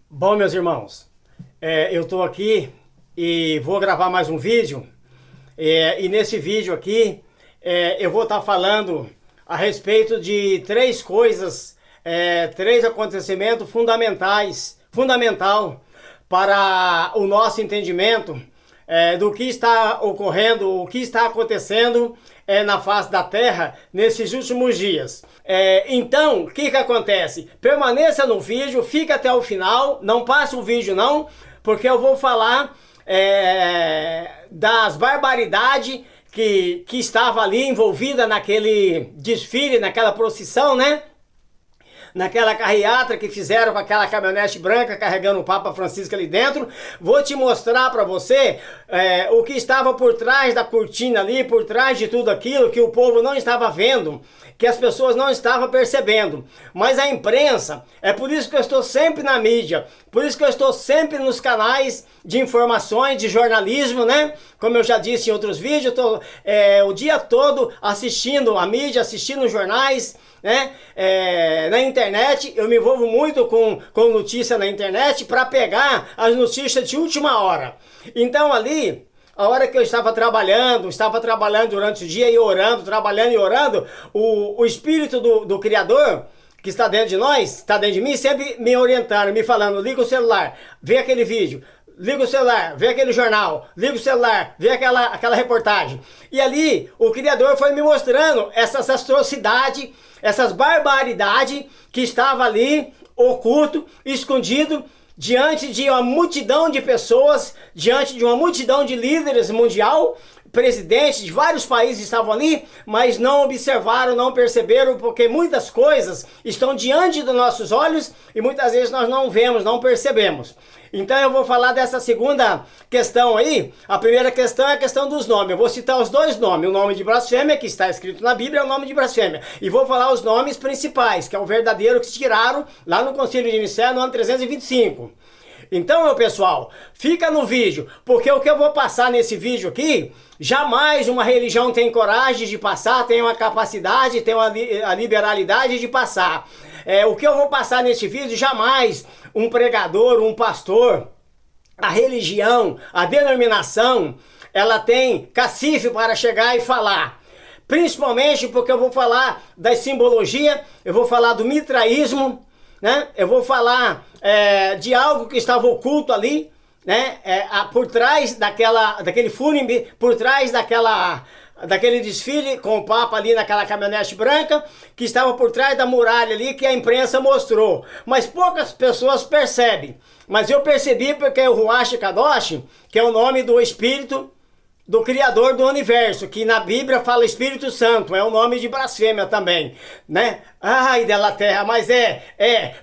Bom, meus irmãos, eu estou aqui e vou gravar mais um vídeo. E nesse vídeo aqui, eu vou estar falando a respeito de três coisas, três acontecimentos fundamental para o nosso entendimento do que está ocorrendo, o que está acontecendo na face da Terra nesses últimos dias. Então, o que acontece? Permaneça no vídeo, fica até o final, não passe o vídeo não, porque eu vou falar das barbaridades que estava ali envolvida naquele desfile, naquela procissão, né? Naquela carreata que fizeram com aquela caminhonete branca carregando o Papa Francisco ali dentro. Vou te mostrar para você o que estava por trás da cortina ali, por trás de tudo aquilo que o povo não estava vendo, que as pessoas não estavam percebendo. Mas a imprensa, é por isso que eu estou sempre na mídia, por isso que eu estou sempre nos canais de informações, de jornalismo, né? Como eu já disse em outros vídeos, eu estou o dia todo assistindo a mídia, assistindo os jornais, né? Na internet, eu me envolvo muito com notícia na internet para pegar as notícias de última hora. Então ali, a hora que eu estava trabalhando durante o dia e orando, trabalhando e orando, o Espírito do Criador, que está dentro de nós, está dentro de mim, sempre me orientando, me falando, liga o celular, vê aquele vídeo, liga o celular, vê aquele jornal, liga o celular, vê aquela reportagem. E ali, o Criador foi me mostrando essas atrocidades, essas barbaridades que estava ali, oculto, escondido, diante de uma multidão de pessoas, diante de uma multidão de líderes mundial, presidentes de vários países estavam ali, mas não observaram, não perceberam, porque muitas coisas estão diante dos nossos olhos e muitas vezes nós não vemos, não percebemos. Então eu vou falar dessa segunda questão aí. A primeira questão é a questão dos nomes. Eu vou citar os dois nomes. O nome de blasfêmia, que está escrito na Bíblia, é o nome de blasfêmia. E vou falar os nomes principais, que é o verdadeiro que se tiraram lá no Concílio de Nicéia no ano 325. Então, meu pessoal, fica no vídeo, porque o que eu vou passar nesse vídeo aqui, jamais uma religião tem coragem de passar, tem uma capacidade, tem a liberalidade de passar. O que eu vou passar nesse vídeo, jamais um pregador, um pastor, a religião, a denominação, ela tem cacife para chegar e falar. Principalmente porque eu vou falar da simbologia, eu vou falar do mitraísmo, né? Eu vou falar de algo que estava oculto ali, né? Por trás daquele fúnebre, por trás daquele desfile com o Papa ali naquela caminhonete branca, que estava por trás da muralha ali, que a imprensa mostrou. Mas poucas pessoas percebem. Mas eu percebi porque o Ruach Kadosh, que é o nome do Espírito do Criador do Universo, que na Bíblia fala Espírito Santo, é o nome de blasfêmia também, né? Ai, dela terra, mas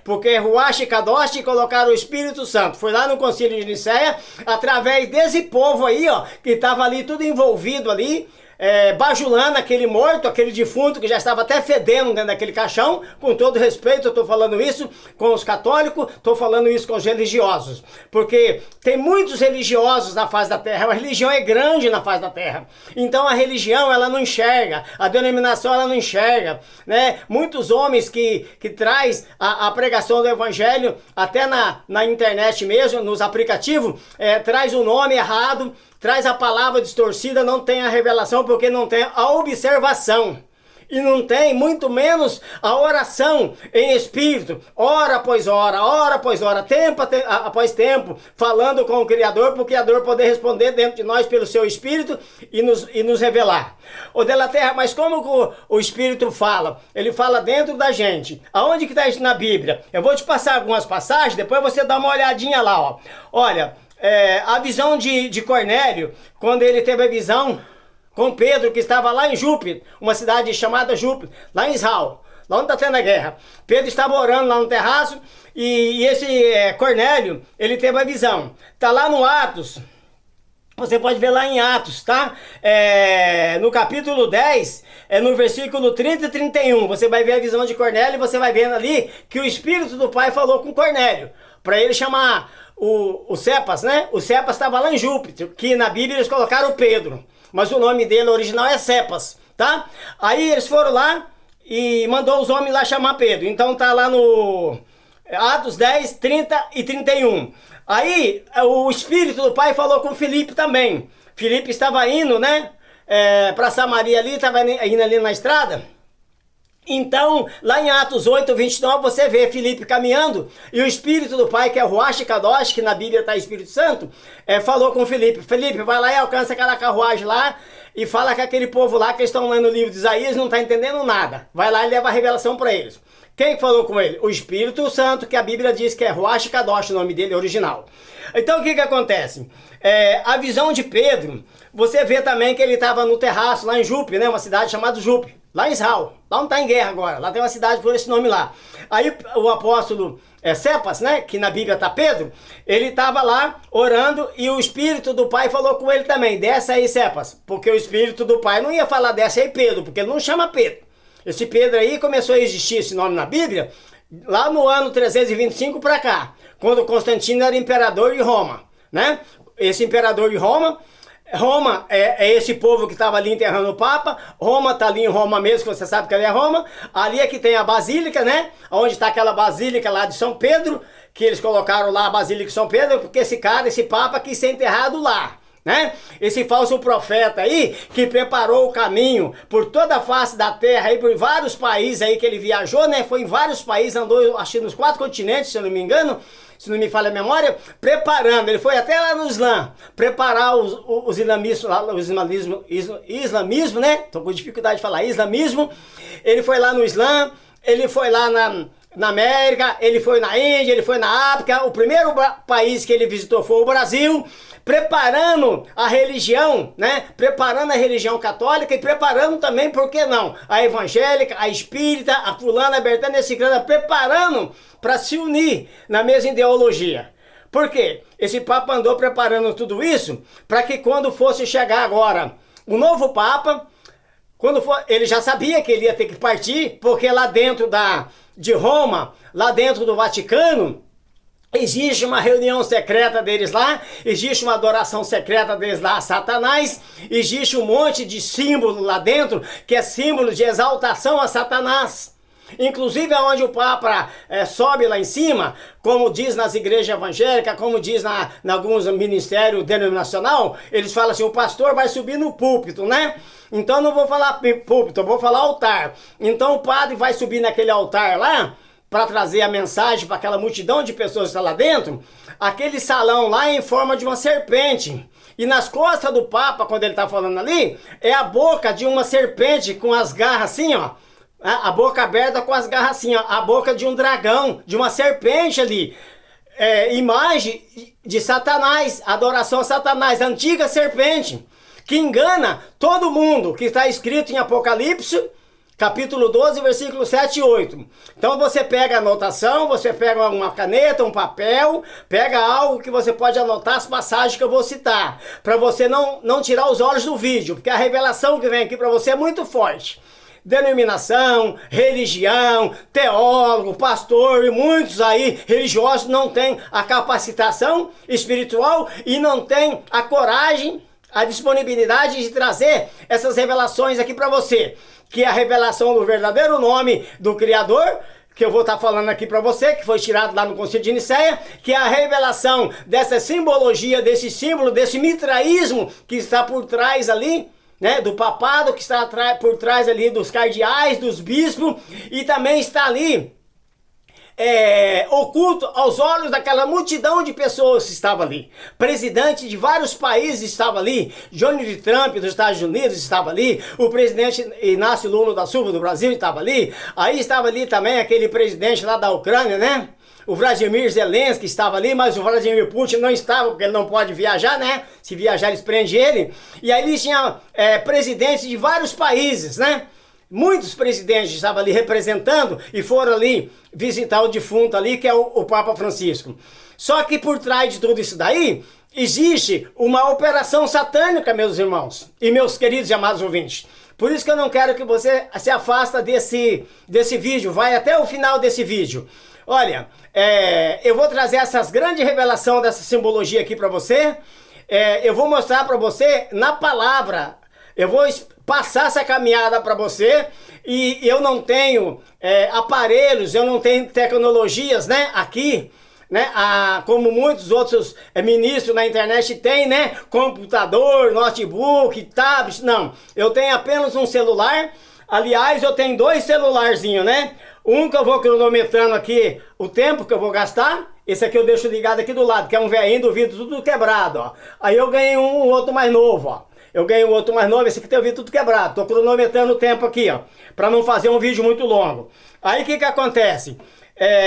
porque Ruach Kadosh colocaram o Espírito Santo, foi lá no Concílio de Nicéia, através desse povo aí, ó, que estava ali tudo envolvido ali, bajulando aquele morto, aquele defunto que já estava até fedendo dentro daquele caixão. Com todo respeito, eu estou falando isso com os católicos, estou falando isso com os religiosos, porque tem muitos religiosos na face da terra, a religião é grande na face da terra, então a religião ela não enxerga, a denominação ela não enxerga, né? Muitos homens que traz a pregação do evangelho, até na internet mesmo, nos aplicativos, traz o nome errado, traz a palavra distorcida, não tem a revelação, porque não tem a observação. E não tem, muito menos, a oração em espírito, hora após hora, tempo após tempo, falando com o Criador, para o Criador poder responder dentro de nós pelo seu Espírito e nos revelar. Ô Dela Terra, mas como o Espírito fala? Ele fala dentro da gente. Aonde que está isso na Bíblia? Eu vou te passar algumas passagens, depois você dá uma olhadinha lá, ó. Olha, a visão de Cornélio, quando ele teve a visão com Pedro, que estava lá em Jope, uma cidade chamada Jope, lá em Israel, lá onde está tendo a guerra. Pedro estava orando lá no terraço e esse Cornélio, ele teve a visão. Está lá no Atos, você pode ver lá em Atos, tá? No capítulo 10, no versículo 30 e 31, você vai ver a visão de Cornélio e você vai vendo ali que o Espírito do Pai falou com Cornélio, para ele chamar o Cepas, né? O Cepas estava lá em Júpiter, que na Bíblia eles colocaram Pedro, mas o nome dele original é Cepas, tá? Aí eles foram lá e mandou os homens lá chamar Pedro. Então tá lá Atos 10, 30 e 31. Aí o Espírito do Pai falou com Filipe também. Filipe estava indo, né? Para Samaria ali, estava indo ali na estrada. Então, lá em Atos 8, 29, você vê Filipe caminhando e o Espírito do Pai, que é o Ruach Kadosh, que na Bíblia está Espírito Santo, falou com Filipe: Filipe, vai lá e alcança aquela carruagem lá e fala com aquele povo lá que estão lendo o livro de Isaías, não está entendendo nada. Vai lá e leva a revelação para eles. Quem falou com ele? O Espírito Santo, que a Bíblia diz que é Ruach Kadosh, o nome dele é original. Então o que acontece? A visão de Pedro, você vê também que ele estava no terraço lá em Jope, né? Uma cidade chamada Jope, lá em Israel. Lá não está em guerra agora, lá tem uma cidade por esse nome lá. Aí o apóstolo Cepas, né? Que na Bíblia está Pedro, ele estava lá orando e o Espírito do Pai falou com ele também: desce aí, Cepas, porque o Espírito do Pai não ia falar desce aí, Pedro, porque ele não chama Pedro. Esse Pedro aí começou a existir esse nome na Bíblia lá no ano 325 para cá, quando Constantino era imperador de Roma, né? Esse imperador de Roma é esse povo que estava ali enterrando o Papa. Roma está ali em Roma mesmo, que você sabe que ali é Roma. Ali é que tem a Basílica, né? Onde está aquela Basílica lá de São Pedro, que eles colocaram lá a Basílica de São Pedro, porque esse Papa quis ser enterrado lá, né? Esse falso profeta aí, que preparou o caminho por toda a face da terra, aí, por vários países aí que ele viajou, né? Foi em vários países, andou acho que nos 4 continentes, se eu não me engano, se não me falha a memória, preparando. Ele foi até lá no Islã, preparar os islamistas, o islamismo, né? Tô com dificuldade de falar islamismo. Ele foi lá no Islã, ele foi lá na América, ele foi na Índia, ele foi na África. O primeiro país que ele visitou foi o Brasil, preparando a religião, né? Preparando a religião católica e preparando também, por que não, a evangélica, a espírita, a fulana, a bertana, a ciclana, preparando para se unir na mesma ideologia. Por quê? Esse Papa andou preparando tudo isso para que quando fosse chegar agora o novo Papa, ele já sabia que ele ia ter que partir, porque lá dentro de Roma, lá dentro do Vaticano, existe uma reunião secreta deles lá, existe uma adoração secreta deles lá a Satanás, existe um monte de símbolo lá dentro, que é símbolo de exaltação a Satanás. Inclusive aonde o Papa sobe lá em cima, como diz nas igrejas evangélicas, como diz em alguns ministérios denominacional, eles falam assim: o pastor vai subir no púlpito, né? Então não vou falar púlpito, eu vou falar altar. Então o padre vai subir naquele altar lá, para trazer a mensagem para aquela multidão de pessoas que está lá dentro. Aquele salão lá é em forma de uma serpente. E nas costas do Papa, quando ele está falando ali, é a boca de uma serpente com as garras assim, ó. A boca aberta com as garras assim, ó. A boca de um dragão, de uma serpente ali. Imagem de Satanás, adoração a Satanás, a antiga serpente, que engana todo mundo, que está escrito em Apocalipse, capítulo 12, versículo 7 e 8. Então você pega a anotação, você pega uma caneta, um papel, pega algo que você pode anotar as passagens que eu vou citar, para você não tirar os olhos do vídeo, porque a revelação que vem aqui para você é muito forte. Denominação, religião, teólogo, pastor e muitos aí religiosos não têm a capacitação espiritual e não têm a coragem, a disponibilidade de trazer essas revelações aqui para você, que é a revelação do verdadeiro nome do Criador, que eu vou estar falando aqui para você, que foi tirado lá no Concílio de Nicéia, que é a revelação dessa simbologia, desse símbolo, desse mitraísmo que está por trás ali, né, do papado, que está por trás ali dos cardeais, dos bispos, e também está ali oculto aos olhos daquela multidão de pessoas que estava ali. Presidente de vários países estava ali, Donald Trump dos Estados Unidos estava ali, o presidente Inácio Lula da Silva do Brasil estava ali, aí estava ali também aquele presidente lá da Ucrânia, né? O Vladimir Zelensky estava ali, mas o Vladimir Putin não estava, porque ele não pode viajar, né? Se viajar, eles prendem ele. E aí eles tinham presidentes de vários países, né? Muitos presidentes estavam ali representando e foram ali visitar o defunto ali, que é o Papa Francisco. Só que por trás de tudo isso daí, existe uma operação satânica, meus irmãos e meus queridos e amados ouvintes. Por isso que eu não quero que você se afasta desse vídeo, vai até o final desse vídeo. Olha, eu vou trazer essas grandes revelações dessa simbologia aqui para você. Eu vou mostrar para você na palavra. Eu vou passar essa caminhada para você, e eu não tenho aparelhos, eu não tenho tecnologias, né, aqui, né, como muitos outros ministros na internet têm, né, computador, notebook, tablet, não, eu tenho apenas um celular. Aliás, eu tenho 2 celularzinhos, né? Um que eu vou cronometrando aqui o tempo que eu vou gastar. Esse aqui eu deixo ligado aqui do lado, que é um velhinho do vidro tudo quebrado, ó. Aí eu ganhei um outro mais novo, ó. Eu ganhei um outro mais novo, esse aqui tem o vidro tudo quebrado. Tô cronometrando o tempo aqui, ó, pra não fazer um vídeo muito longo. Aí o que que acontece?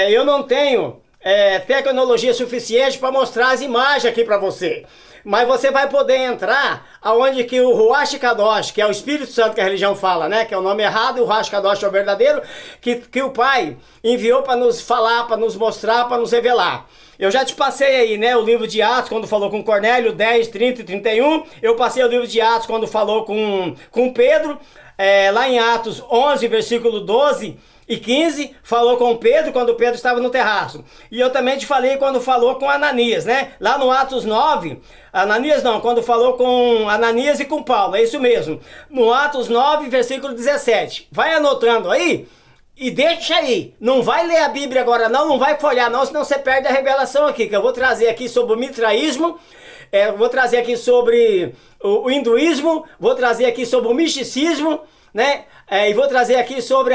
Eu não tenho tecnologia suficiente para mostrar as imagens aqui para você. Mas você vai poder entrar aonde que o Ruach Kadosh, que é o Espírito Santo que a religião fala, né? Que é o nome errado, e o Ruach Kadosh é o verdadeiro, que o Pai enviou para nos falar, para nos mostrar, para nos revelar. Eu já te passei aí, né, o livro de Atos, quando falou com Cornélio, 10, 30 e 31. Eu passei o livro de Atos quando falou com Pedro, lá em Atos 11, versículo 12 e 15, falou com Pedro quando Pedro estava no terraço. E eu também te falei quando falou com Ananias, né? Lá no Atos 9, Ananias não, quando falou com Ananias e com Paulo, é isso mesmo. No Atos 9, versículo 17. Vai anotando aí e deixa aí. Não vai ler a Bíblia agora não, não vai folhar não, senão você perde a revelação aqui, que eu vou trazer aqui sobre o mitraísmo, vou trazer aqui sobre o hinduísmo, vou trazer aqui sobre o misticismo, né? E vou trazer aqui sobre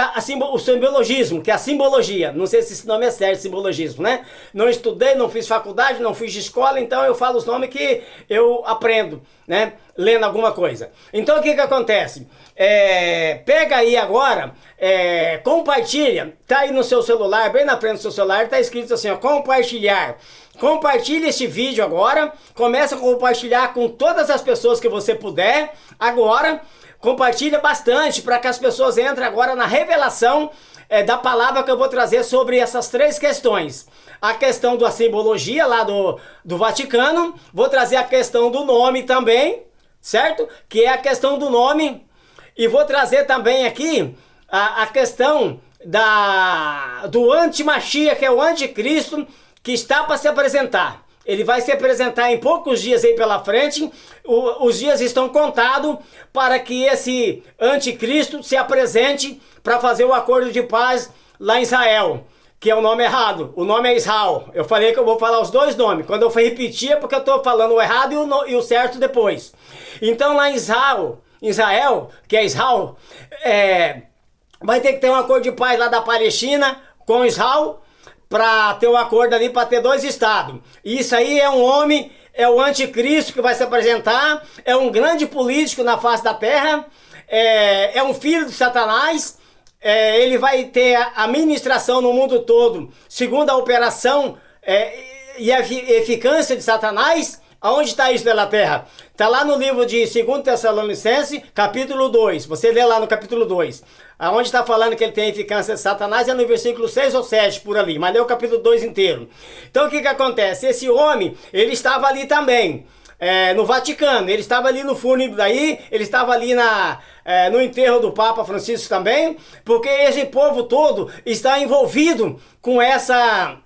o simbologismo, que é a simbologia. Não sei se esse nome é sério, simbologismo, né? Não estudei, não fiz faculdade, não fiz de escola, então eu falo os nomes que eu aprendo, né? Lendo alguma coisa. Então o que que acontece? Pega aí agora, compartilha, tá aí no seu celular, bem na frente do seu celular, tá escrito assim, ó, compartilhar. Compartilhe esse vídeo agora, começa a compartilhar com todas as pessoas que você puder, agora. Compartilha bastante para que as pessoas entrem agora na revelação da palavra que eu vou trazer sobre essas 3 questões. A questão da simbologia lá do Vaticano, vou trazer a questão do nome também, certo? Que é a questão do nome. E vou trazer também aqui a questão do anti-Machia, que é o anticristo, que está para se apresentar. Ele vai se apresentar em poucos dias aí pela frente. Os dias estão contados para que esse anticristo se apresente para fazer o acordo de paz lá em Israel, que é o nome errado. O nome é Israel. Eu falei que eu vou falar os 2 nomes. Quando eu for repetir é porque eu estou falando o errado e o certo depois. Então lá em Israel, que é Israel, vai ter que ter um acordo de paz lá da Palestina com Israel, para ter um acordo ali, para ter 2 estados. E isso aí é um homem, é o anticristo que vai se apresentar, é um grande político na face da terra, é um filho de Satanás, ele vai ter a administração no mundo todo, segundo a operação e a eficácia de Satanás. Aonde está isso pela terra? Está lá no livro de 2 Tessalonicenses, capítulo 2. Você lê lá no capítulo 2. Aonde está falando que ele tem a eficácia de Satanás é no versículo 6 ou 7, por ali. Mas lê o capítulo 2 inteiro. Então o que que acontece? Esse homem, ele estava ali também, no Vaticano. Ele estava ali no fúnebre daí, ele estava ali no enterro do Papa Francisco também, porque esse povo todo está envolvido com essa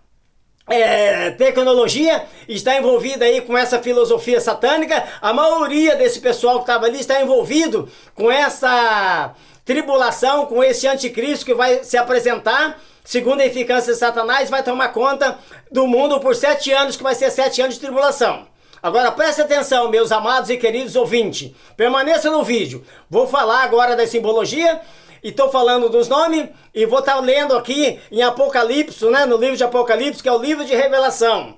tecnologia, está envolvida aí com essa filosofia satânica. A maioria desse pessoal que estava ali está envolvido com essa tribulação, com esse anticristo que vai se apresentar, segundo a eficácia de Satanás, vai tomar conta do mundo por 7 anos, que vai ser 7 anos de tribulação. Agora preste atenção, meus amados e queridos ouvintes, permaneça no vídeo. Vou falar agora da simbologia, e estou falando dos nomes, e vou estar lendo aqui em Apocalipse, né, no livro de Apocalipse, que é o livro de revelação.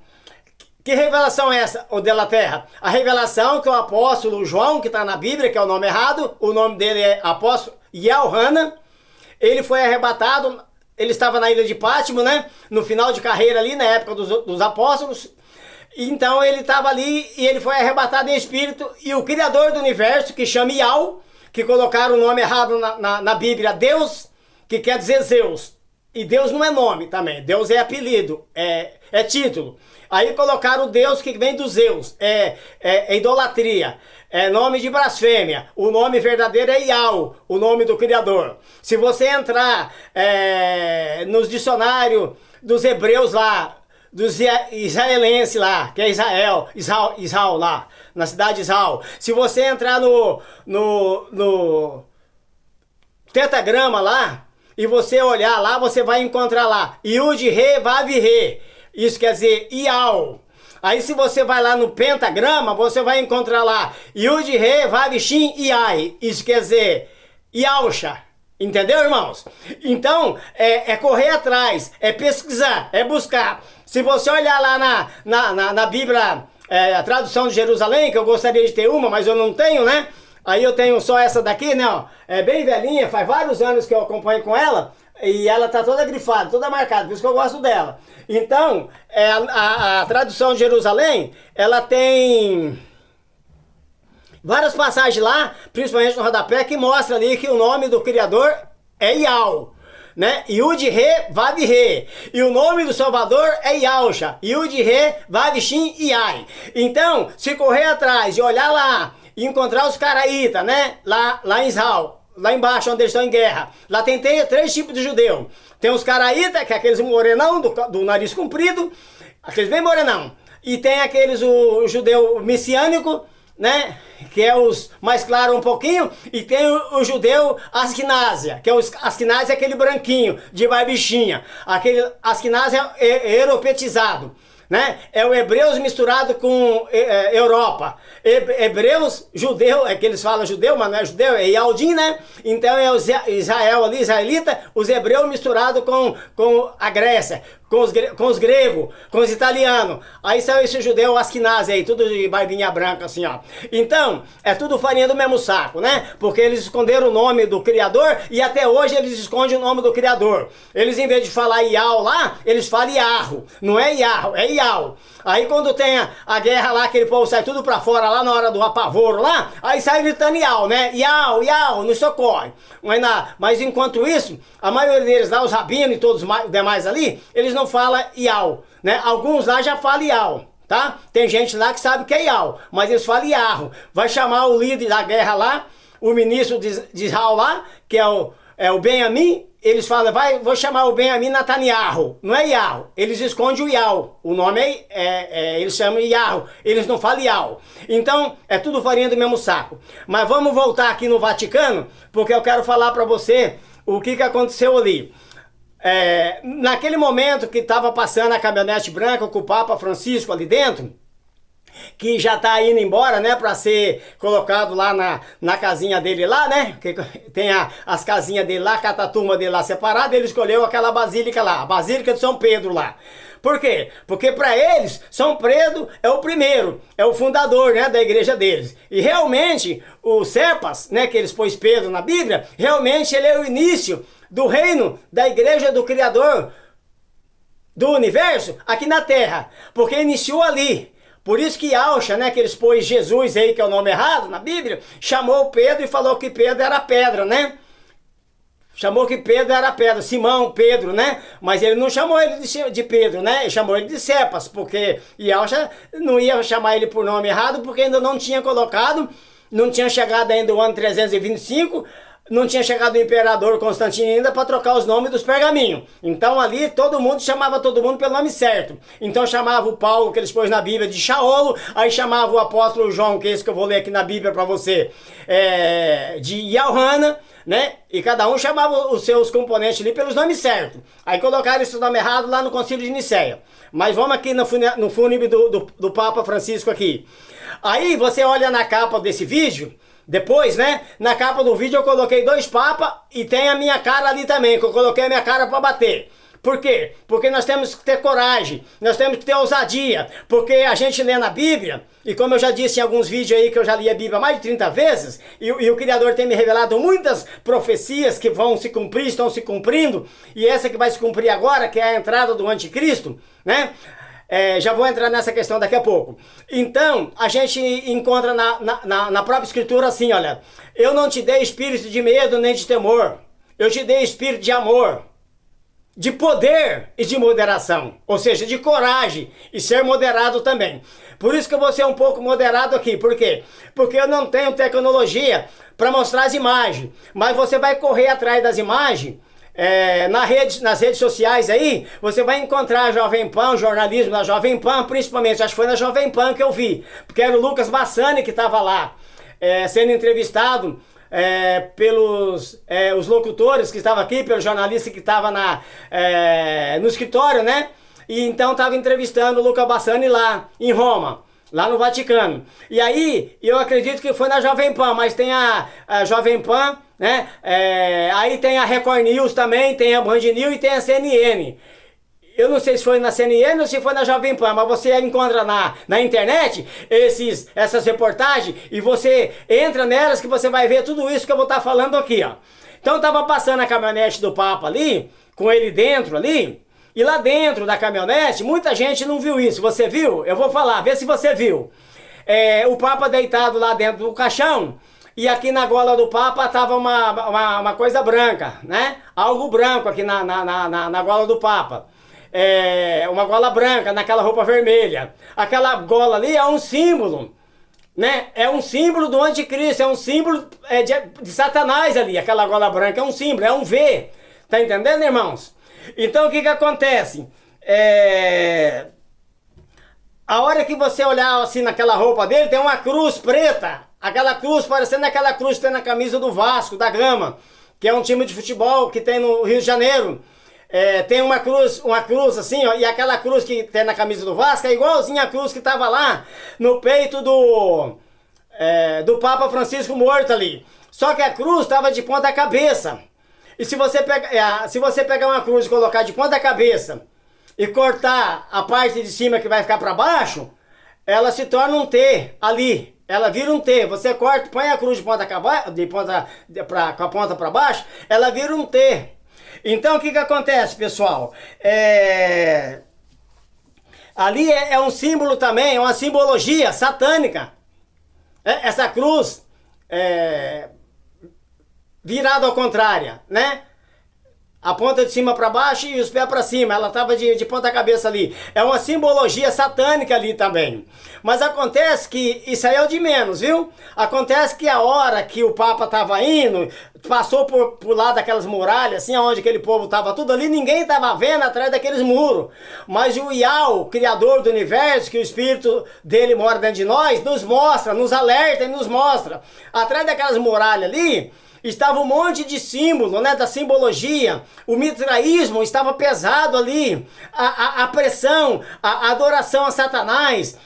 Que revelação é essa, o de la terra? A revelação que o apóstolo João, que está na Bíblia, que é o nome errado, o nome dele é apóstolo Yohanan, ele foi arrebatado, ele estava na ilha de Pátimo, né, no final de carreira ali, na época dos apóstolos. Então ele estava ali e ele foi arrebatado em espírito, e o Criador do universo, que chama Yahweh, que colocaram o nome errado na Bíblia, Deus, que quer dizer Zeus. E Deus não é nome também, Deus é apelido, é título. Aí colocaram Deus que vem do Zeus, é idolatria, é nome de blasfêmia. O nome verdadeiro é Yahweh, o nome do Criador. Se você entrar nos dicionários dos hebreus lá, dos israelenses lá, que é Israel lá, na cidade de Israel. Se você entrar no tetagrama lá, e você olhar lá, você vai encontrar lá, Yud-Re, Vav-Re, isso quer dizer Ial. Aí se você vai lá no pentagrama, você vai encontrar lá, Yud-Re, Vav-Shin, Iai, isso quer dizer Ialcha. Entendeu, irmãos? Então, é correr atrás, é pesquisar, é buscar. Se você olhar lá na Bíblia, a tradução de Jerusalém, que eu gostaria de ter uma, mas eu não tenho, né? Aí eu tenho só essa daqui, né? Ó, é bem velhinha, faz vários anos que eu acompanho com ela, e ela tá toda grifada, toda marcada, por isso que eu gosto dela. Então, a tradução de Jerusalém, ela tem várias passagens lá, principalmente no rodapé, que mostra ali que o nome do Criador é Ial, né? Yud-Re, Vav-Re. E o nome do Salvador é Yalcha. Yud-Re, Vav-Shin, Iai. Então, se correr atrás e olhar lá e encontrar os caraítas, né? Lá em Israel, lá embaixo onde eles estão em guerra. Lá tem três tipos de judeu. Tem os caraítas, que é aqueles morenão do nariz comprido, aqueles bem morenão. E tem aqueles, o judeu messiânico, né? Que é os mais claros um pouquinho, e tem o judeu Askenásia, que é o Askenásia, aquele branquinho, de barbichinha, aquele Askenásia europetizado, né? É o hebreus misturado com Europa. Hebreus, judeu, é que eles falam judeu, mas não é judeu, é Yaldim, né? Então é os Israel ali, israelita, os hebreus misturados com a Grécia, com os gregos, com os italianos. Aí saiu esse judeu Askenazi aí, tudo de barbinha branca assim, ó. Então, é tudo farinha do mesmo saco, né? Porque eles esconderam o nome do Criador e até hoje eles escondem o nome do Criador. Eles, em vez de falar Ial lá, eles falam Iarro. Não é Iarro, é Ial. Aí quando tem a guerra lá, aquele povo sai tudo pra fora lá na hora do apavoro lá, aí sai gritando Ial, né? Ial, Ial, nos socorre. Mas enquanto isso, a maioria deles lá, os rabinos e todos os demais ali, eles não falam Ial, né? Alguns lá já falam Ial, tá? Tem gente lá que sabe que é Ial, mas eles falam Iarro. Vai chamar o líder da guerra lá, o ministro de Israel lá, que é o Benjamim. Eles falam, vou chamar o Benjamim Netanyahu. Não é Ial. Eles escondem o Ial. O nome eles chamam Ial. Eles não falam Ial. Então, é tudo farinha do mesmo saco. Mas vamos voltar aqui no Vaticano, porque eu quero falar para você o que aconteceu ali. Naquele momento que estava passando a caminhonete branca com o Papa Francisco ali dentro, que já tá indo embora, né, para ser colocado lá na casinha dele lá, né, que tem as casinhas dele lá, a turma dele lá separada, ele escolheu aquela basílica lá, a Basílica de São Pedro lá. Por quê? Porque para eles, São Pedro é o primeiro, é o fundador, né, da igreja deles. E realmente, o Cepas, né, que eles pôs Pedro na Bíblia, realmente ele é o início do reino da igreja do Criador do universo aqui na Terra, porque iniciou ali. Por isso que Alcha, né, que eles pôs Jesus aí, que é o nome errado na Bíblia, chamou Pedro e falou que Pedro era pedra, né? Chamou que Pedro era pedra, Simão, Pedro, né? Mas ele não chamou ele de Pedro, né? Ele chamou ele de Cepas, porque Alcha não ia chamar ele por nome errado, porque ainda não tinha colocado, não tinha chegado ainda o ano 325, não tinha chegado o imperador Constantino ainda para trocar os nomes dos pergaminhos. Então ali todo mundo chamava todo mundo pelo nome certo. Então chamava o Paulo, que eles pôs na Bíblia, de Shaolo, aí chamava o apóstolo João, que é esse que eu vou ler aqui na Bíblia para você, de Yohana, né? E cada um chamava os seus componentes ali pelos nomes certos. Aí colocaram esse nome errado lá no Concílio de Nicéia. Mas vamos aqui no fúnebre do Papa Francisco aqui. Aí você olha na capa desse vídeo. Depois, né, na capa do vídeo eu coloquei 2 papas e tem a minha cara ali também, que eu coloquei a minha cara para bater. Por quê? Porque nós temos que ter coragem, nós temos que ter ousadia, porque a gente lê na Bíblia, e como eu já disse em alguns vídeos aí que eu já li a Bíblia mais de 30 vezes, e o Criador tem me revelado muitas profecias que vão se cumprir, estão se cumprindo, e essa que vai se cumprir agora, que é a entrada do anticristo, né? Já vou entrar nessa questão daqui a pouco. Então, a gente encontra na própria escritura assim, olha, eu não te dei espírito de medo nem de temor, eu te dei espírito de amor, de poder e de moderação, ou seja, de coragem e ser moderado também. Por isso que eu vou ser um pouco moderado aqui, por quê? Porque eu não tenho tecnologia para mostrar as imagens, mas você vai correr atrás das imagens, nas redes sociais aí, você vai encontrar a Jovem Pan, o jornalismo da Jovem Pan, principalmente, acho que foi na Jovem Pan que eu vi, porque era o Lucas Bassani que estava lá, sendo entrevistado pelos os locutores que estavam aqui, pelo jornalista que estava no escritório, né? E então estava entrevistando o Lucas Bassani lá em Roma, lá no Vaticano. E aí, eu acredito que foi na Jovem Pan, mas tem a Jovem Pan, né? Aí tem a Record News também, tem a Band News e tem a CNN. Eu não sei se foi na CNN ou se foi na Jovem Pan, mas você encontra na internet essas reportagens e você entra nelas que você vai ver tudo isso que eu vou estar falando aqui, ó. Então tava passando a caminhonete do Papa ali, com ele dentro ali, e lá dentro da caminhonete, muita gente não viu isso. Você viu? Eu vou falar, vê se você viu. O Papa deitado lá dentro do caixão, e aqui na gola do Papa tava uma coisa branca, né? Algo branco aqui na gola do Papa. Uma gola branca naquela roupa vermelha. Aquela gola ali é um símbolo, né? É um símbolo do anticristo, é um símbolo de Satanás ali. Aquela gola branca é um símbolo, é um V. Tá entendendo, irmãos? Então o que acontece? A hora que você olhar assim naquela roupa dele, tem uma cruz preta. Aquela cruz parecendo aquela cruz que tem na camisa do Vasco, da Gama, que é um time de futebol que tem no Rio de Janeiro. Tem uma cruz assim, ó, e aquela cruz que tem na camisa do Vasco é igualzinha a cruz que estava lá no peito do Papa Francisco morto ali. Só que a cruz estava de ponta cabeça. E se você pegar uma cruz e colocar de ponta cabeça e cortar a parte de cima que vai ficar para baixo, ela se torna um T ali. Ela vira um T. Você corta, põe a cruz de ponta com a ponta para baixo, ela vira um T. Então o que acontece, pessoal? Ali é um símbolo também, é uma simbologia satânica. Essa cruz virada ao contrário, né? A ponta de cima para baixo e os pés para cima. Ela estava de ponta cabeça ali. É uma simbologia satânica ali também. Mas acontece que isso aí é o de menos, viu? Acontece que a hora que o Papa estava indo, passou por lá daquelas muralhas, assim, onde aquele povo estava tudo ali, ninguém estava vendo atrás daqueles muros. Mas o Yahweh, o Criador do Universo, que o Espírito dele mora dentro de nós, nos mostra, nos alerta e nos mostra. Atrás daquelas muralhas ali, estava um monte de símbolo, né, da simbologia. O mitraísmo estava pesado ali. A pressão, a adoração a Satanás,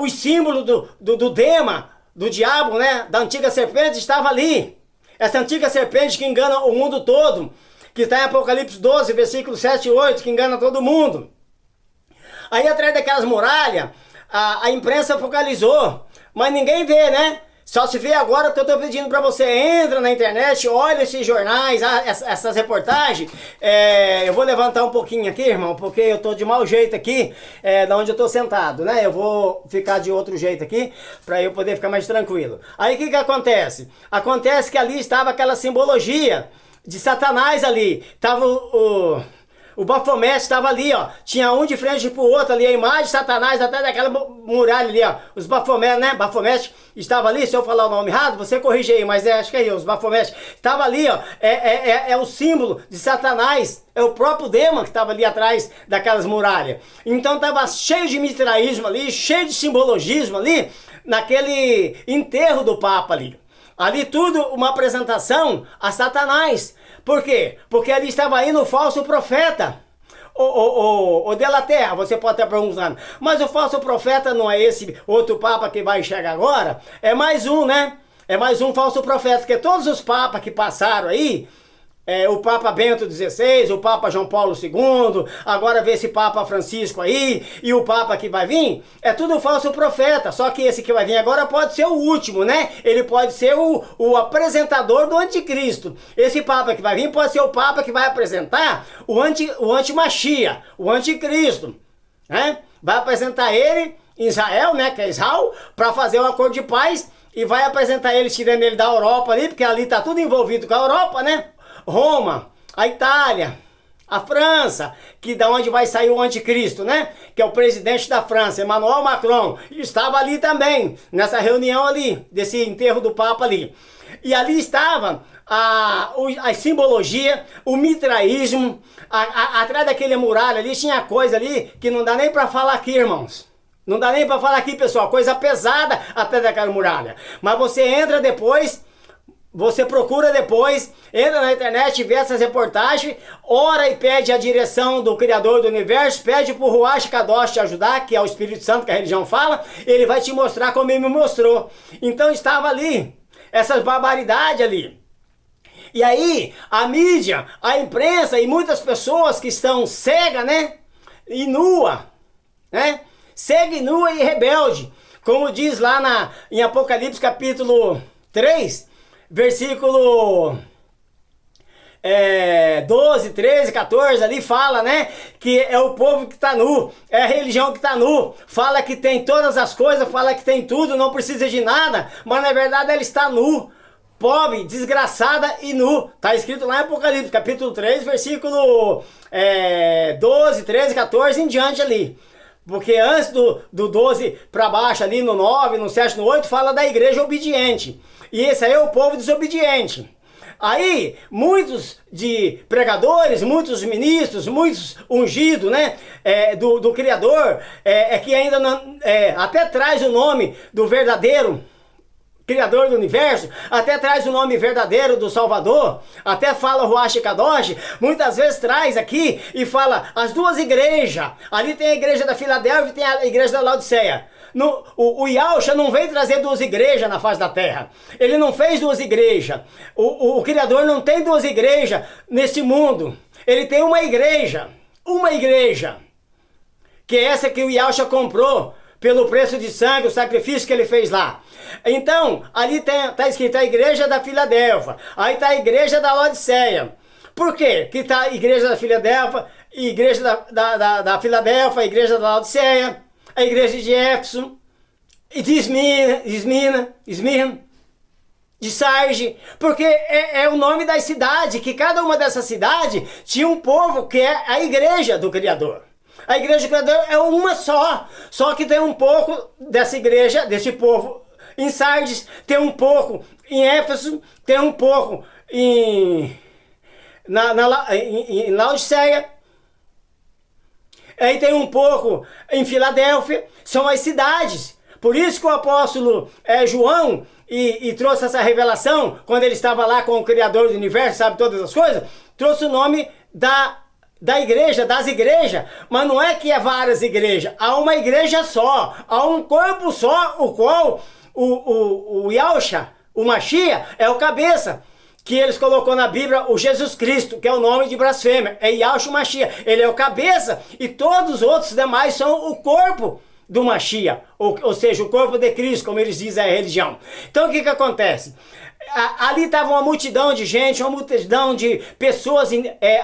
os símbolos do Dema, do diabo, né, da antiga serpente, estava ali. Essa antiga serpente que engana o mundo todo, que está em Apocalipse 12, versículos 7 e 8, que engana todo mundo. Aí atrás daquelas muralhas, a imprensa focalizou, mas ninguém vê, né? Só se vê agora o que eu estou pedindo para você. Entra na internet, olha esses jornais, essas reportagens. Eu vou levantar um pouquinho aqui, irmão, porque eu estou de mau jeito aqui, da onde eu estou sentado, né? Eu vou ficar de outro jeito aqui, para eu poder ficar mais tranquilo. Aí o que acontece? Acontece que ali estava aquela simbologia de Satanás ali. Tava o Bafomete estava ali, ó. Tinha um de frente pro outro ali, a imagem de Satanás até daquela muralha ali, ó. Os Bafomete, né? Bafomete estava ali, se eu falar o nome errado, você corrige aí, mas acho que é os Bafomete. Estava ali, ó. É o símbolo de Satanás. É o próprio Dema que estava ali atrás daquelas muralhas. Então estava cheio de mitraísmo ali, cheio de simbologismo ali, naquele enterro do Papa ali. Ali tudo uma apresentação a Satanás. Por quê? Porque ali estava indo o falso profeta. O de la Terra, você pode estar perguntando, mas o falso profeta não é esse outro Papa que vai chegar agora? É mais um, né? É mais um falso profeta, porque todos os papas que passaram aí, o Papa Bento XVI, o Papa João Paulo II, agora vê esse Papa Francisco aí, e o Papa que vai vir, é tudo falso profeta, só que esse que vai vir agora pode ser o último, né? Ele pode ser o apresentador do anticristo. Esse Papa que vai vir pode ser o Papa que vai apresentar o antimachia, o anticristo, né? Vai apresentar ele em Israel, né, que é Israel, para fazer um acordo de paz, e vai apresentar ele, tirando ele da Europa ali, porque ali tá tudo envolvido com a Europa, né? Roma, a Itália, a França, que da onde vai sair o anticristo, né? Que é o presidente da França, Emmanuel Macron, estava ali também, nessa reunião ali, desse enterro do Papa ali. E ali estava a simbologia, o mitraísmo, atrás daquele muralha ali tinha coisa ali que não dá nem para falar aqui, irmãos. Não dá nem para falar aqui, pessoal, coisa pesada atrás daquela muralha. Mas você entra depois, você procura depois, entra na internet, vê essas reportagens, ora e pede a direção do Criador do Universo, pede pro Ruach Kadosh te ajudar, que é o Espírito Santo que a religião fala, ele vai te mostrar como ele me mostrou. Então estava ali, essas barbaridades ali. E aí, a mídia, a imprensa e muitas pessoas que estão cegas, né? E nua, né? Cega e nua e rebelde. Como diz lá em Apocalipse capítulo 3, versículo 12, 13, 14, ali fala, né? Que é o povo que está nu, é a religião que está nu. Fala que tem todas as coisas, fala que tem tudo, não precisa de nada, mas na verdade ela está nu. Pobre, desgraçada e nu. Está escrito lá em Apocalipse, capítulo 3, versículo 12, 13, 14 em diante ali. Porque antes do 12 para baixo, ali no 9, no 7, no 8, fala da igreja obediente. E esse aí é o povo desobediente. Aí, muitos de pregadores, muitos ministros, muitos ungidos, né, do Criador, que ainda não, até traz o nome do verdadeiro Criador do Universo, até traz o nome verdadeiro do Salvador, até fala o Ruach Kadosh, muitas vezes traz aqui e fala as duas igrejas, ali tem a igreja da Filadélfia e tem a igreja da Laodiceia. O Yahushua não veio trazer duas igrejas na face da terra, ele não fez duas igrejas, o Criador não tem duas igrejas nesse mundo, ele tem uma igreja, que é essa que o Yahushua comprou, pelo preço de sangue, o sacrifício que ele fez lá. Então, ali está escrito a igreja da Filadélfia, aí está a igreja da Laodiceia. Por quê? Que está a igreja da Filadélfia, igreja da Filadélfia, a igreja da Laodiceia, a igreja de Éfeso, e de Esmirna, de Sarge, porque é o nome das cidades, que cada uma dessas cidades tinha um povo que é a igreja do Criador. A igreja do Criador é uma só que tem um pouco dessa igreja, desse povo em Sardes, tem um pouco em Éfeso, tem um pouco em Laodiceia, aí tem um pouco em Filadélfia, são as cidades. Por isso que o apóstolo João e trouxe essa revelação, quando ele estava lá com o Criador do Universo, sabe todas as coisas, trouxe o nome da igreja, das igrejas, mas não é que é várias igrejas, há uma igreja só, há um corpo só, o qual o Yahushua, o Mashiach, é o cabeça, que eles colocou na Bíblia o Jesus Cristo, que é o nome de blasfêmia, é Yahushua Mashiach, ele é o cabeça, e todos os outros demais são o corpo do Mashiach, ou seja, o corpo de Cristo, como eles dizem a religião. Então o que acontece? Ali estava uma multidão de gente, uma multidão de pessoas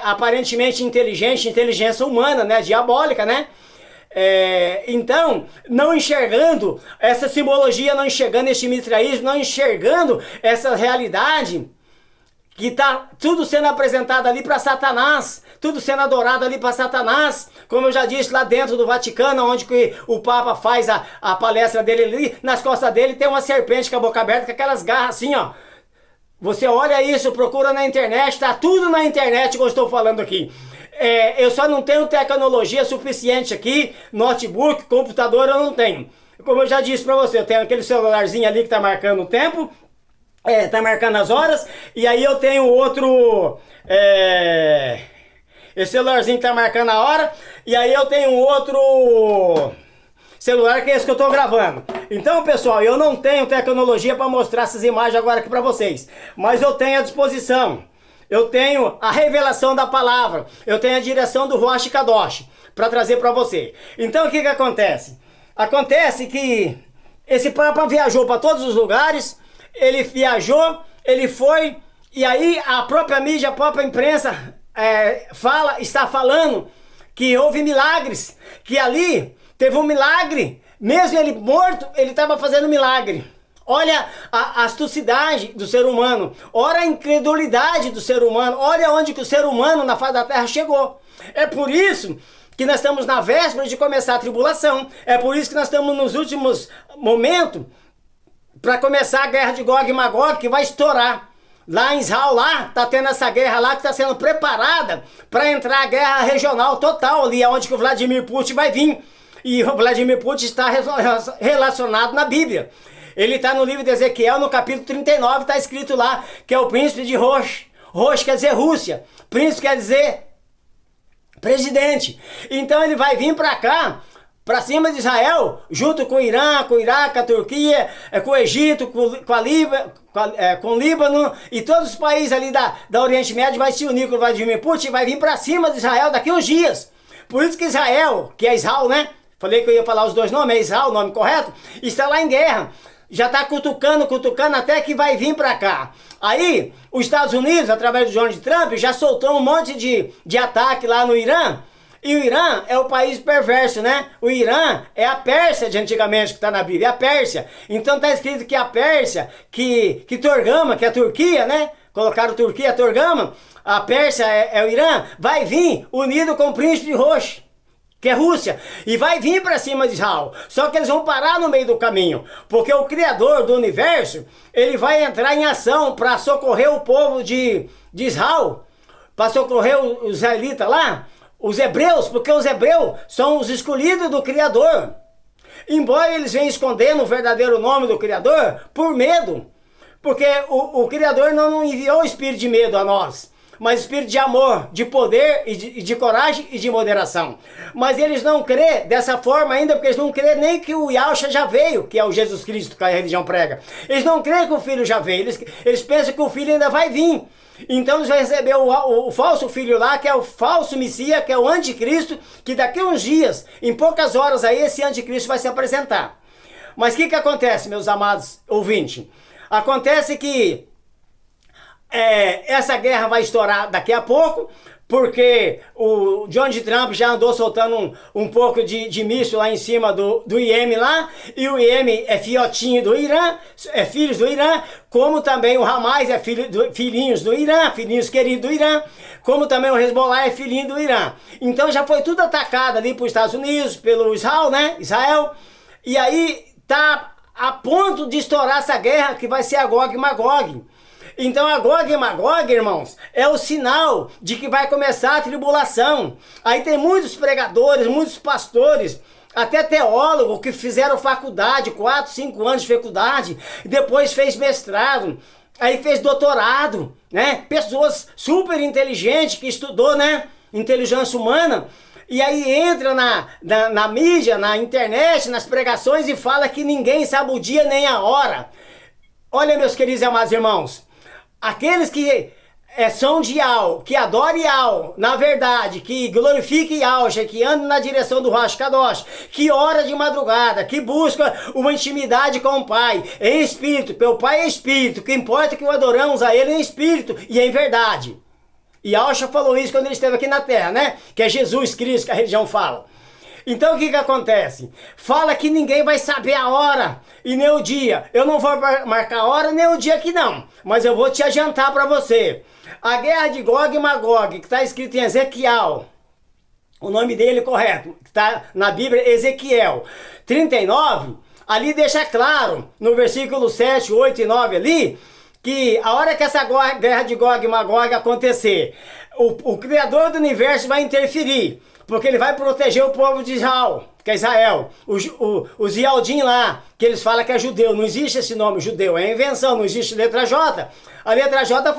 aparentemente inteligentes, inteligência humana, né, diabólica, né? Então, não enxergando essa simbologia, não enxergando esse mitraísmo, não enxergando essa realidade, que está tudo sendo apresentado ali para Satanás, tudo sendo adorado ali para Satanás, como eu já disse, lá dentro do Vaticano, onde que o Papa faz a palestra dele ali, nas costas dele tem uma serpente com a boca aberta, com aquelas garras assim, ó. Você olha isso, procura na internet, tá tudo na internet que eu estou falando aqui. Eu só não tenho tecnologia suficiente aqui, notebook, computador eu não tenho. Como eu já disse para você, eu tenho aquele celularzinho ali que tá marcando o tempo, tá marcando as horas, e aí eu tenho outro, esse celularzinho que tá marcando a hora, e aí eu tenho outro celular que é esse que eu tô gravando. Então, pessoal, eu não tenho tecnologia para mostrar essas imagens agora aqui para vocês, mas eu tenho à disposição. Eu tenho a revelação da palavra, eu tenho a direção do Ruach Kadosh para trazer para você. Então, o que acontece? Acontece que esse Papa viajou para todos os lugares, ele viajou, ele foi, e aí a própria mídia, a própria imprensa está falando que houve milagres, que ali teve um milagre, mesmo ele morto, ele estava fazendo milagre. Olha a astucidade do ser humano, olha a incredulidade do ser humano, olha onde que o ser humano na face da terra chegou. É por isso que nós estamos na véspera de começar a tribulação, é por isso que nós estamos nos últimos momentos para começar a guerra de Gog e Magog, que vai estourar. Lá em Israel, lá, tá tendo essa guerra lá que está sendo preparada para entrar a guerra regional total ali, onde que o Vladimir Putin vai vir. E o Vladimir Putin está relacionado na Bíblia. Ele está no livro de Ezequiel, no capítulo 39, está escrito lá que é o príncipe de Rosh. Rosh quer dizer Rússia, príncipe quer dizer presidente. Então ele vai vir para cá, para cima de Israel, junto com o Irã, com o Iraque, a Turquia, com o Egito, com o Líbano e todos os países ali da Oriente Médio vai se unir com o Vladimir Putin e vai vir para cima de Israel daqui uns dias. Por isso que Israel, que é Israel, né? Falei que eu ia falar os dois nomes, é Israel, o nome correto, está lá em guerra. Já está cutucando até que vai vir para cá. Aí, os Estados Unidos, através do Donald Trump, já soltou um monte de ataque lá no Irã. E o Irã é o país perverso, né? O Irã é a Pérsia de antigamente, que está na Bíblia, é a Pérsia. Então está escrito que a Pérsia, que Torgama, que é a Turquia, né? Colocaram Turquia, Torgama, a Pérsia é o Irã, vai vir unido com o príncipe de Rosh, que é Rússia, e vai vir para cima de Israel. Só que eles vão parar no meio do caminho, porque o Criador do universo, ele vai entrar em ação para socorrer o povo de Israel, para socorrer os israelitas lá, os hebreus, porque os hebreus são os escolhidos do Criador. Embora eles venham escondendo o verdadeiro nome do Criador, por medo, porque o Criador não enviou o espírito de medo a nós, mas espírito de amor, de poder e de coragem e de moderação. Mas eles não crê dessa forma ainda, porque eles não crê nem que o Yahshua já veio, que é o Jesus Cristo que a religião prega. Eles não creem que o Filho já veio, eles pensam que o Filho ainda vai vir. Então eles vão receber o falso filho lá, que é o falso Messias, que é o anticristo, que daqui a uns dias, em poucas horas aí, esse anticristo vai se apresentar. Mas o que acontece, meus amados ouvintes? Acontece que essa guerra vai estourar daqui a pouco, porque o Donald Trump já andou soltando um pouco de míssil lá em cima do Iêmen lá, e o Iêmen é fiotinho do Irã, é filhos do Irã, como também o Hamas é filhinhos do Irã, filhinhos queridos do Irã, como também o Hezbollah é filhinho do Irã. Então já foi tudo atacado ali para os Estados Unidos, pelo Israel, né? Israel, e aí tá a ponto de estourar essa guerra que vai ser a Gog e Magog. Então a Gog e Magog, irmãos, é o sinal de que vai começar a tribulação. Aí tem muitos pregadores, muitos pastores, até teólogos que fizeram faculdade, 4, 5 anos de faculdade, depois fez mestrado, aí fez doutorado, né? Pessoas super inteligentes que estudou, né? Inteligência humana. E aí entra na mídia, na internet, nas pregações e fala que ninguém sabe o dia nem a hora. Olha, meus queridos e amados irmãos, aqueles que são de Yahweh, que adoram Yahweh, na verdade, que glorifiquem Yahweh, que andam na direção do Rosh Kadosh, que ora de madrugada, que busca uma intimidade com o Pai, em espírito, porque o Pai é espírito, que importa que o adoramos a Ele em espírito e em verdade. E Yahweh falou isso quando ele esteve aqui na terra, né? Que é Jesus Cristo que a religião fala. Então o que acontece? Fala que ninguém vai saber a hora e nem o dia. Eu não vou marcar a hora nem o dia aqui não, mas eu vou te adiantar para você. A guerra de Gog e Magog, que está escrito em Ezequiel, o nome dele correto, que está na Bíblia, Ezequiel 39, ali deixa claro, no versículo 7, 8 e 9 ali, que a hora que essa guerra de Gog e Magog acontecer, o Criador do universo vai interferir, porque ele vai proteger o povo de Israel, que é Israel. Os Yaldim lá, que eles falam que é judeu, não existe esse nome judeu, é invenção, não existe letra J. A letra J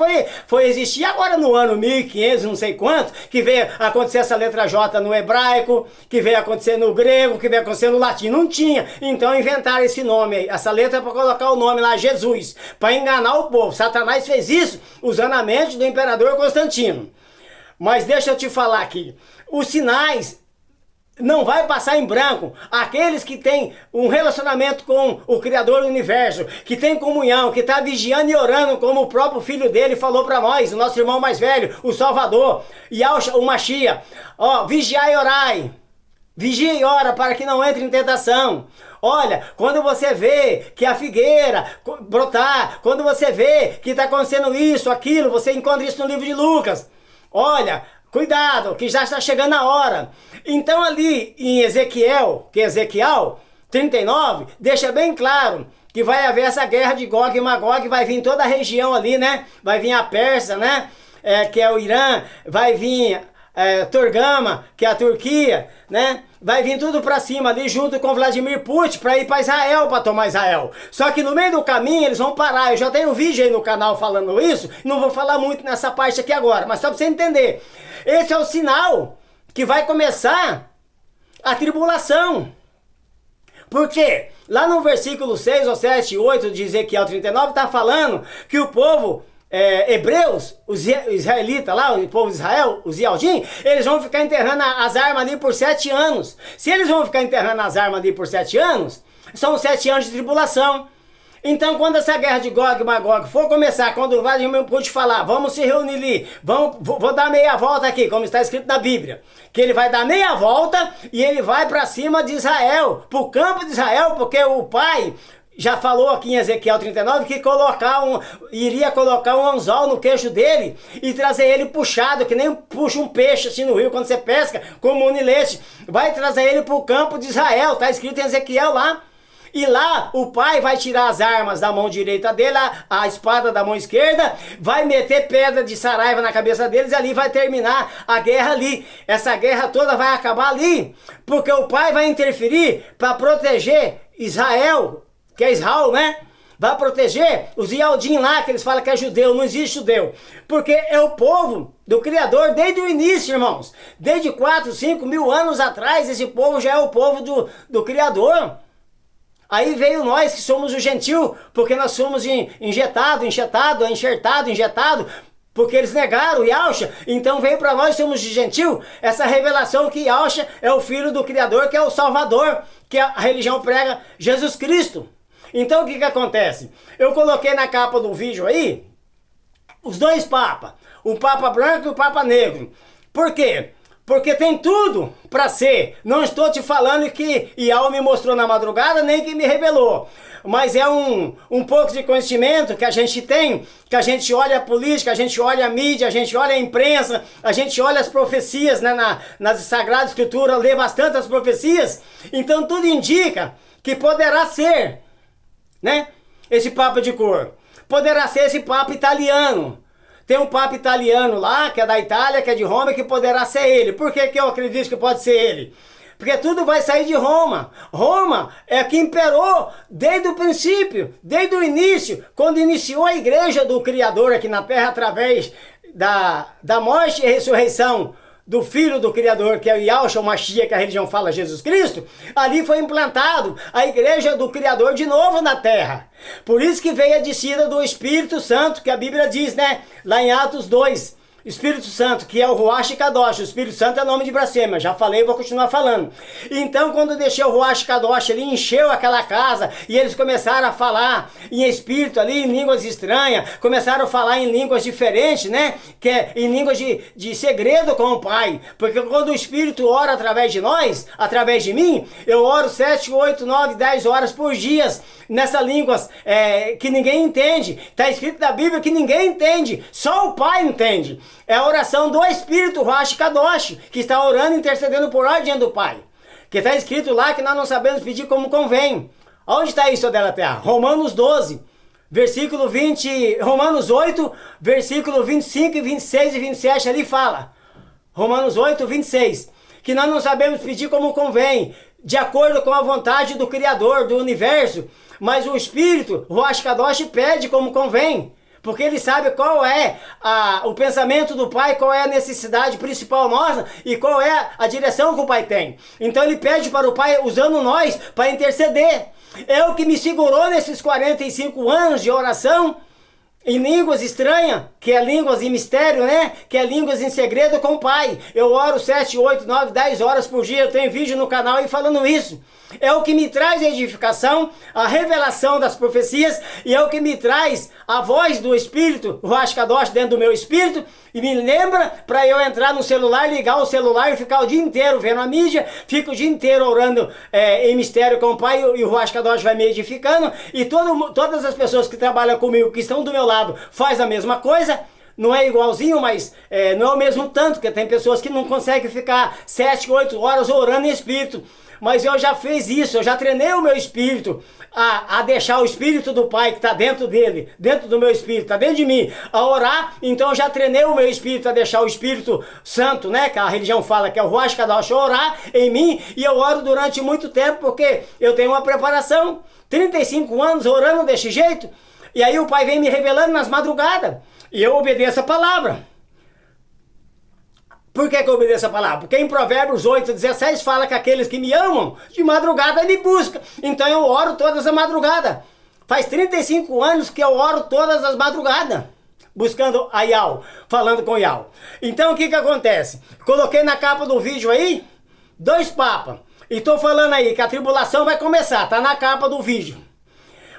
foi existir agora no ano 1500, não sei quanto, que veio acontecer essa letra J no hebraico, que veio acontecer no grego, que veio acontecer no latim, não tinha. Então inventaram esse nome, essa letra para colocar o nome lá, Jesus, para enganar o povo. Satanás fez isso usando a mente do imperador Constantino. Mas deixa eu te falar aqui, os sinais não vai passar em branco. Aqueles que têm um relacionamento com o Criador do Universo, que tem comunhão, que está vigiando e orando, como o próprio filho dele falou para nós, o nosso irmão mais velho, o Salvador, o Mashiach, vigiai e orai. Vigia e ora para que não entre em tentação. Olha, quando você vê que a figueira brotar, quando você vê que está acontecendo isso, aquilo, você encontra isso no livro de Lucas. Olha, cuidado, que já está chegando a hora. Então ali em Ezequiel, que é Ezequiel 39, deixa bem claro que vai haver essa guerra de Gog e Magog, vai vir toda a região ali, né? Vai vir a Pérsia, né? Que é o Irã, vai vir Torgama, que é a Turquia, né? Vai vir tudo pra cima ali junto com Vladimir Putin para ir para Israel, para tomar Israel. Só que no meio do caminho eles vão parar. Eu já tenho um vídeo aí no canal falando isso, não vou falar muito nessa parte aqui agora, mas só para você entender. Esse é o sinal que vai começar a tribulação. Por quê? Lá no versículo 6 ou 7, 8 de Ezequiel 39 está falando que o povo hebreus, os israelitas lá, o povo de Israel, os Yaldim, eles vão ficar enterrando as armas ali por 7 anos. Se eles vão ficar enterrando as armas ali por 7 anos, são 7 anos de tribulação. Então, quando essa guerra de Gog e Magog for começar, quando o Vladimir Putin falar, vamos se reunir ali, vou dar meia volta aqui, como está escrito na Bíblia, que ele vai dar meia volta e ele vai para cima de Israel, para o campo de Israel, porque o pai já falou aqui em Ezequiel 39 que iria colocar um anzol no queixo dele e trazer ele puxado, que nem puxa um peixe assim no rio quando você pesca, como um ilete. Vai trazer ele para o campo de Israel, está escrito em Ezequiel lá. E lá o pai vai tirar as armas da mão direita dele, a espada da mão esquerda, vai meter pedra de saraiva na cabeça deles e ali vai terminar a guerra ali. Essa guerra toda vai acabar ali, porque o pai vai interferir para proteger Israel, que é Israel, né? Vai proteger os Yaldim lá, que eles falam que é judeu, não existe judeu. Porque é o povo do Criador desde o início, irmãos. Desde 4, 5 mil anos atrás, esse povo já é o povo do Criador. Aí veio nós que somos o gentil, porque nós somos enxertado, porque eles negaram Yahshua. Então veio para nós, somos de gentil, essa revelação que Yahshua é o Filho do Criador, que é o Salvador, que a religião prega Jesus Cristo. Então o que acontece? Eu coloquei na capa do vídeo aí os dois papas, o Papa Branco e o Papa Negro. Por quê? Porque tem tudo para ser. Não estou te falando que Yahweh me mostrou na madrugada, nem que me revelou. Mas é um pouco de conhecimento que a gente tem, que a gente olha a política, a gente olha a mídia, a gente olha a imprensa, a gente olha as profecias, né, nas Sagradas Escrituras, lê bastante as profecias. Então tudo indica que poderá ser, né, esse Papa de cor. Poderá ser esse Papa italiano. Tem um Papa italiano lá, que é da Itália, que é de Roma, que poderá ser ele. Por que eu acredito que pode ser ele? Porque tudo vai sair de Roma. Roma é que imperou desde o princípio, desde o início, quando iniciou a igreja do Criador aqui na Terra, através da morte e ressurreição do Filho do Criador, que é o Yahshua, o Mashiach, que a religião fala Jesus Cristo. Ali foi implantado a igreja do Criador de novo na Terra. Por isso que veio a descida do Espírito Santo, que a Bíblia diz, né? Lá em Atos 2, Espírito Santo, que é o Ruach Kadosh. O Espírito Santo é nome de blasfêmia, já falei e vou continuar falando. Então, quando deixei o Ruach Kadosh, ele encheu aquela casa e eles começaram a falar em espírito ali, em línguas estranhas, começaram a falar em línguas diferentes, né? Que é em línguas de segredo com o Pai. Porque quando o Espírito ora através de nós, através de mim, eu oro 7, 8, 9, 10 horas por dia nessas línguas que ninguém entende. Está escrito na Bíblia que ninguém entende, só o Pai entende. É a oração do Espírito, Ruach Kadosh, que está orando e intercedendo por ordem do Pai. Que está escrito lá que nós não sabemos pedir como convém. Onde está isso dela terra? Romanos 12, versículo 20, Romanos 8, versículo 25, 26 e 27 ali fala. Romanos 8, 26. Que nós não sabemos pedir como convém, de acordo com a vontade do Criador do universo, mas o Espírito, Ruach Kadosh, pede como convém. Porque ele sabe qual é o pensamento do Pai, qual é a necessidade principal nossa e qual é a direção que o Pai tem. Então ele pede para o Pai, usando nós, para interceder. É o que me segurou nesses 45 anos de oração em línguas estranhas, que é línguas em mistério, né? Que é línguas em segredo com o Pai. Eu oro 7, 8, 9, 10 horas por dia, eu tenho vídeo no canal aí falando isso. É o que me traz a edificação, a revelação das profecias, e é o que me traz a voz do Espírito, o Ruach Kadosh dentro do meu espírito, e me lembra para eu entrar no celular, ligar o celular e ficar o dia inteiro vendo a mídia, fico o dia inteiro orando em mistério com o Pai, e o Ruach Kadosh vai me edificando, e todas as pessoas que trabalham comigo, que estão do meu lado, faz a mesma coisa. Não é igualzinho, mas não é o mesmo tanto, porque tem pessoas que não conseguem ficar 7, 8 horas orando em espírito. mas eu já fiz isso, eu já treinei o meu espírito a deixar o espírito do Pai que está dentro dele, dentro do meu espírito, está dentro de mim, a orar. Então eu já treinei o meu espírito a deixar o Espírito Santo, né, que a religião fala que é o Ruach Kadosh, orar em mim, e eu oro durante muito tempo, porque eu tenho uma preparação, 35 anos orando desse jeito, e aí o Pai vem me revelando nas madrugadas, e eu obedeço a palavra. Por que eu obedeço a palavra? Porque em Provérbios 8:16 fala que aqueles que me amam, de madrugada me buscam. Então eu oro todas as madrugadas. Faz 35 anos que eu oro todas as madrugadas, buscando a Yahweh, falando com Yahweh. Então o que acontece? Coloquei na capa do vídeo aí, 2 papas. E estou falando aí que a tribulação vai começar, tá na capa do vídeo.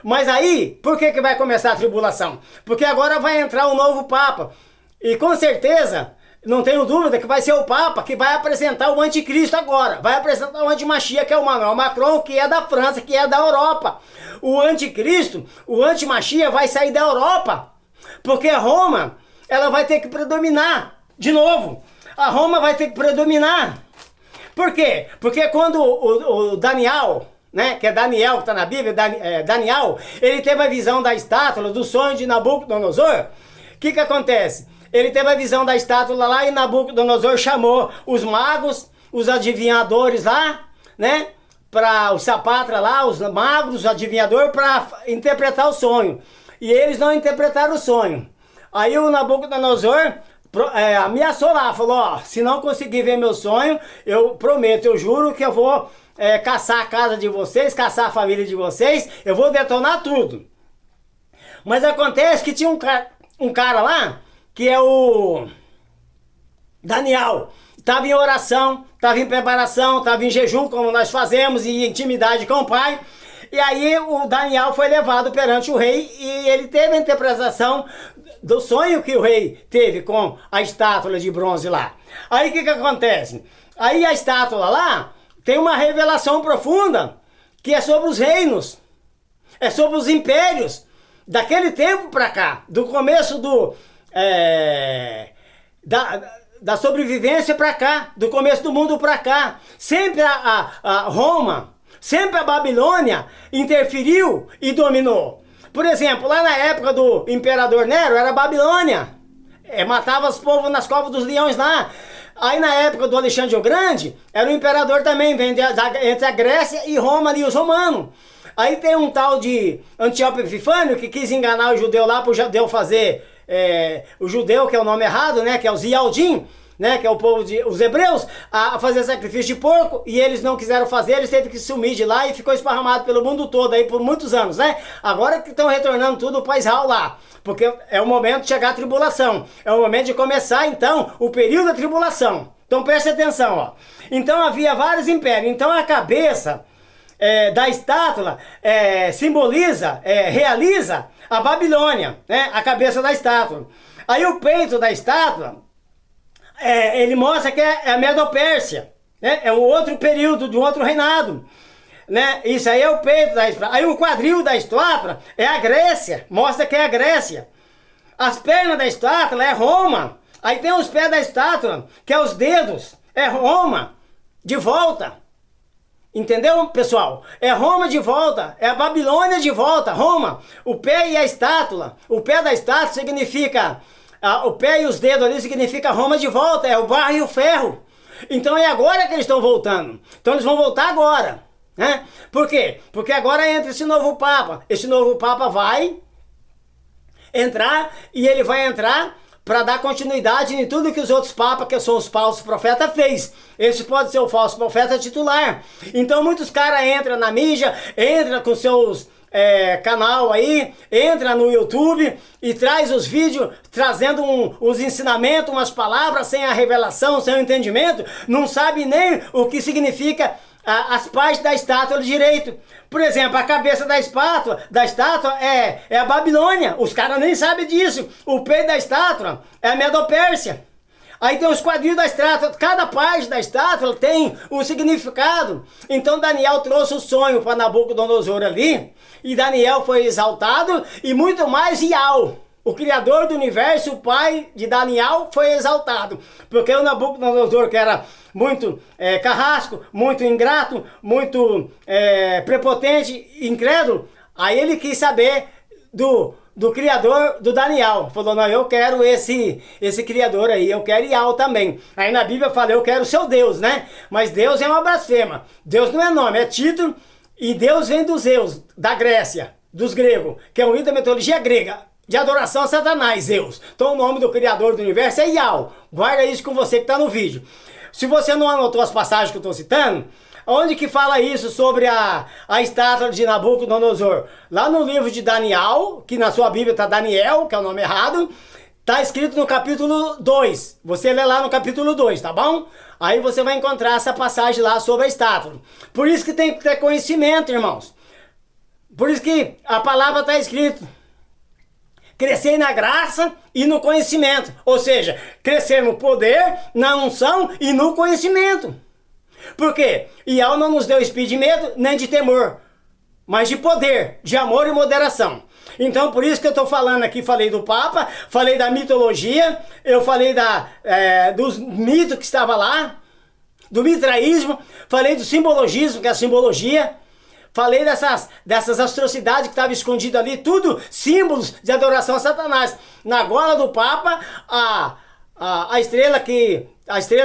Mas aí, por que vai começar a tribulação? Porque agora vai entrar um novo papa. E com certeza, não tenho dúvida que vai ser o Papa que vai apresentar o anticristo agora. Vai apresentar o antimachia, que é o Emmanuel Macron, que é da França, que é da Europa. O anticristo, o antimachia vai sair da Europa. Porque Roma, ela vai ter que predominar de novo. A Roma vai ter que predominar. Por quê? Porque quando o Daniel, né, que é Daniel, que está na Bíblia, Daniel, ele teve a visão da estátua, do sonho de Nabucodonosor, o que acontece? Ele teve a visão da estátua lá e Nabucodonosor chamou os magos, os adivinhadores lá, né? Para os sapatras lá, os magos, os adivinhadores, para interpretar o sonho. E eles não interpretaram o sonho. Aí o Nabucodonosor ameaçou lá, falou, ó, se não conseguir ver meu sonho, eu prometo, eu juro que eu vou caçar a casa de vocês, caçar a família de vocês, eu vou detonar tudo. Mas acontece que tinha um cara lá, que é o Daniel, estava em oração, estava em preparação, estava em jejum, como nós fazemos, e intimidade com o Pai. E aí o Daniel foi levado perante o rei e ele teve a interpretação do sonho que o rei teve com a estátua de bronze lá. Aí o que acontece? Aí a estátua lá tem uma revelação profunda que é sobre os reinos, é sobre os impérios, daquele tempo para cá, do começo da sobrevivência para cá, do começo do mundo para cá. Sempre a Roma, sempre a Babilônia interferiu e dominou. Por exemplo, lá na época do imperador Nero, era a Babilônia. Matava os povos nas covas dos leões lá. Aí na época do Alexandre o Grande, era o imperador também, entre a Grécia e Roma ali, os romanos. Aí tem um tal de Antíoco Epifânio que quis enganar o judeu lá, para o judeu fazer... o judeu, que é o nome errado, né, que é os Yaldim, né, que é o povo os hebreus, a fazer sacrifício de porco, e eles não quiseram fazer, eles teve que sumir de lá e ficou esparramado pelo mundo todo aí por muitos anos, né? Agora que estão retornando tudo para Israel lá, porque é o momento de chegar a tribulação, é o momento de começar então o período da tribulação. Então preste atenção, ó. Então havia vários impérios, então a cabeça da estátua simboliza, realiza a Babilônia, né? A cabeça da estátua. Aí o peito da estátua, ele mostra que é a Medo-Pérsia, né? É um outro período, de um outro reinado, né? Isso aí é o peito da estátua. Aí o quadril da estátua é a Grécia, mostra que é a Grécia. As pernas da estátua é Roma. Aí tem os pés da estátua, que é os dedos, é Roma, de volta. Entendeu, pessoal? É Roma de volta, é a Babilônia de volta, Roma. O pé e a estátua, o pé da estátua significa, o pé e os dedos ali significa Roma de volta, é o barro e o ferro. Então é agora que eles estão voltando. Então eles vão voltar agora, né? Por quê? Porque agora entra esse novo Papa. Esse novo Papa vai entrar e ele vai entrar para dar continuidade em tudo que os outros papas, que são os falsos profetas, fez. Esse pode ser o falso profeta titular. Então muitos caras entram na mídia, entram com seus canal aí, entra no YouTube e traz os vídeos trazendo os ensinamentos, umas palavras sem a revelação, sem o entendimento, não sabe nem o que significa as partes da estátua de direito. Por exemplo, a cabeça da estátua é a Babilônia. Os caras nem sabem disso. O peito da estátua é a Medo-Pérsia. Aí tem os quadris da estátua. Cada parte da estátua tem um significado. Então Daniel trouxe o sonho para Nabucodonosor ali. E Daniel foi exaltado. E muito mais Yahweh, o Criador do universo, o pai de Daniel, foi exaltado. Porque o Nabucodonosor, que era muito carrasco, muito ingrato, muito prepotente, incrédulo. Aí ele quis saber do criador do Daniel. Falou, não, eu quero esse criador aí, eu quero Ial também. Aí na Bíblia fala, eu quero o seu Deus, né? Mas Deus é uma blasfema. Deus não é nome, é título. E Deus vem dos Zeus, da Grécia, dos gregos, que é um da mitologia grega, de adoração a Satanás, Zeus. Então o nome do criador do universo é Ial. Guarda isso com você que está no vídeo. Se você não anotou as passagens que eu estou citando, onde que fala isso sobre a estátua de Nabucodonosor? Lá no livro de Daniel, que na sua Bíblia está Daniel, que é o nome errado, está escrito no capítulo 2. Você lê lá no capítulo 2, tá bom? Aí você vai encontrar essa passagem lá sobre a estátua. Por isso que tem que ter conhecimento, irmãos. Por isso que a palavra está escrita. Crescer na graça e no conhecimento. Ou seja, crescer no poder, na unção e no conhecimento. Por quê? Ial não nos deu espírito de medo nem de temor, mas de poder, de amor e moderação. Então por isso que eu estou falando aqui, falei do Papa, falei da mitologia, eu falei dos mitos que estava lá, do mitraísmo, falei do simbologismo, que é a simbologia, falei dessas atrocidades que estavam escondidas ali, tudo símbolos de adoração a Satanás. Na gola do Papa, a estrela que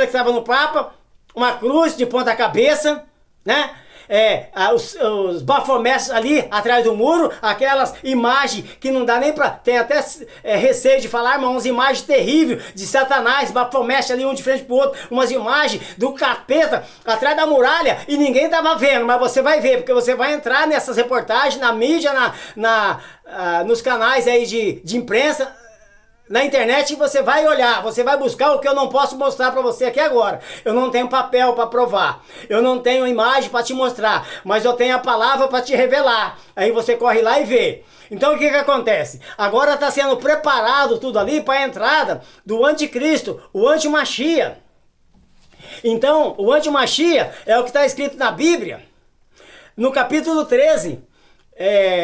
estava no Papa, uma cruz de ponta cabeça, né? Os bafomés ali atrás do muro, aquelas imagens que não dá nem pra... Tem até receio de falar, mas umas imagens terríveis de Satanás, bafomés ali um de frente pro outro, umas imagens do capeta atrás da muralha e ninguém tava vendo, mas você vai ver, porque você vai entrar nessas reportagens, na mídia, nos canais aí de imprensa, na internet, você vai olhar, você vai buscar o que eu não posso mostrar para você aqui agora. Eu não tenho papel para provar, eu não tenho imagem para te mostrar, mas eu tenho a palavra para te revelar. Aí você corre lá e vê. Então o que acontece? Agora está sendo preparado tudo ali para a entrada do anticristo, o antimachia. Então o antimachia é o que está escrito na Bíblia. No capítulo 13,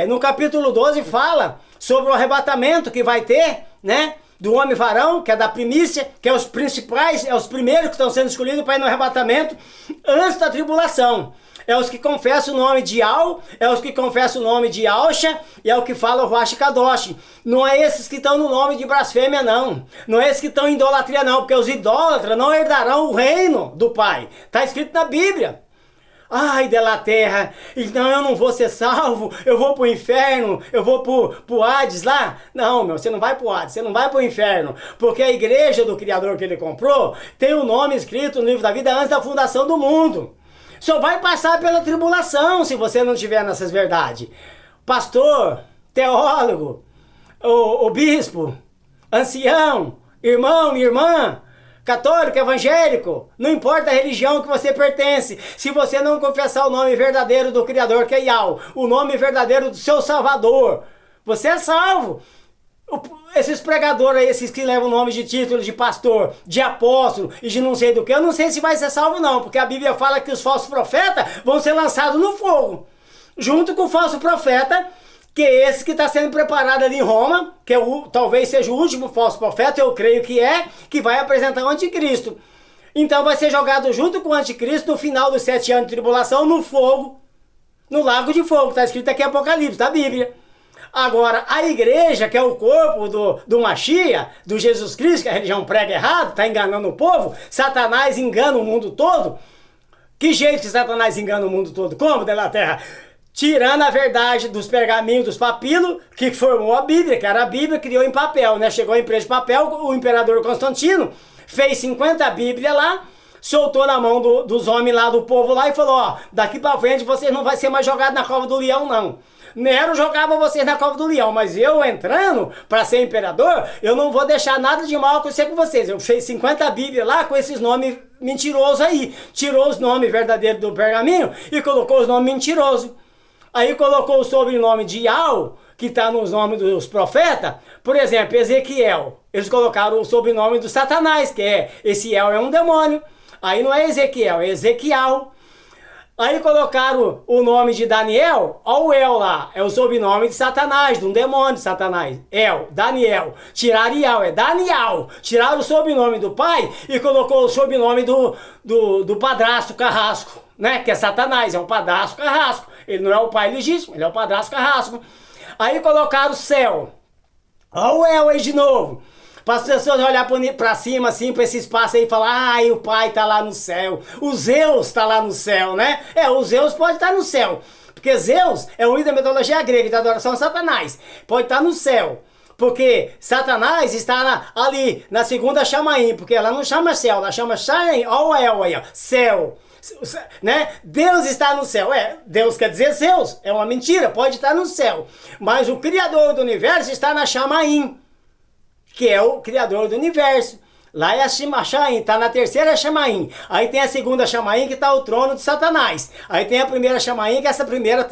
no capítulo 12 fala sobre o arrebatamento que vai ter, né? Do homem varão, que é da primícia, que é os principais, os primeiros que estão sendo escolhidos para ir no arrebatamento antes da tribulação. É os que confessam o nome de Ial, é os que confessam o nome de Alcha, e é o que fala o Ruach Kadosh. Não é esses que estão no nome de blasfêmia, não. Não é esses que estão em idolatria, não, porque os idólatras não herdarão o reino do Pai. Está escrito na Bíblia. Ai, dela terra, então eu não vou ser salvo, eu vou pro inferno, eu vou pro Hades lá. Não, meu, você não vai pro Hades, você não vai pro inferno, porque a igreja do Criador que ele comprou tem o nome escrito no livro da vida antes da fundação do mundo. Só vai passar pela tribulação se você não tiver nessas verdades. Pastor, teólogo, o bispo, ancião, irmão, irmã, católico, evangélico, não importa a religião que você pertence, se você não confessar o nome verdadeiro do Criador, que é Ial, o nome verdadeiro do seu Salvador, você é salvo. Esses pregadores aí, esses que levam o nome de título de pastor, de apóstolo e de não sei do que, eu não sei se vai ser salvo não, porque a Bíblia fala que os falsos profetas vão ser lançados no fogo, junto com o falso profeta, que é esse que está sendo preparado ali em Roma, que talvez seja o último falso profeta, eu creio que vai apresentar o anticristo. Então vai ser jogado junto com o anticristo no final dos 7 anos de tribulação, no fogo, no lago de fogo, está escrito aqui em Apocalipse, da Bíblia. Agora, a igreja, que é o corpo do Machia, do Jesus Cristo, que a religião prega errado, está enganando o povo, Satanás engana o mundo todo. Que jeito que Satanás engana o mundo todo? Como, da terra? Tirando a verdade dos pergaminhos, dos papilos, que formou a Bíblia, que era a Bíblia, criou em papel, né? Chegou a empresa de papel, o imperador Constantino fez 50 Bíblias lá, soltou na mão dos homens lá, do povo lá, e falou, ó, daqui pra frente vocês não vai ser mais jogados na cova do leão, não. Nero jogava vocês na cova do leão, mas eu entrando para ser imperador, eu não vou deixar nada de mal acontecer com vocês. Eu fiz 50 Bíblias lá com esses nomes mentirosos aí. Tirou os nomes verdadeiros do pergaminho e colocou os nomes mentirosos. Aí colocou o sobrenome de Ial, que está nos nomes dos profetas. Por exemplo, Ezequiel. Eles colocaram o sobrenome do Satanás, que esse El é um demônio. Aí não é Ezequiel, é Ezequiel. Aí colocaram o nome de Daniel, ó o El lá, é o sobrenome de Satanás, de um demônio de Satanás. El, Daniel. Tiraram El, é Daniel. Tiraram o sobrenome do pai e colocou o sobrenome do padrasto carrasco, né? Que é Satanás, é um padrasto carrasco. Ele não é o pai legítimo, ele é o padrasto carrasco. Aí colocaram o céu. Ó o El aí de novo. Para as pessoas olharem para cima, assim, para esse espaço aí e falar, ai, o pai tá lá no céu, o Zeus tá lá no céu, né? O Zeus pode estar no céu, porque Zeus é o líder da mitologia grega, da adoração a Satanás, pode estar no céu, porque Satanás está ali, na segunda chamaim, porque ela não chama céu, ela chama Shain, ó o El aí, ó, céu. Né? Deus está no céu, Deus quer dizer Zeus, é uma mentira, pode estar no céu, mas o Criador do universo está na chamaim, que é o Criador do universo. Lá é a Shain, está na terceira Chamaim. Aí tem a segunda Chamaim, que está o trono de Satanás. Aí tem a primeira Chamaim, que é essa primeira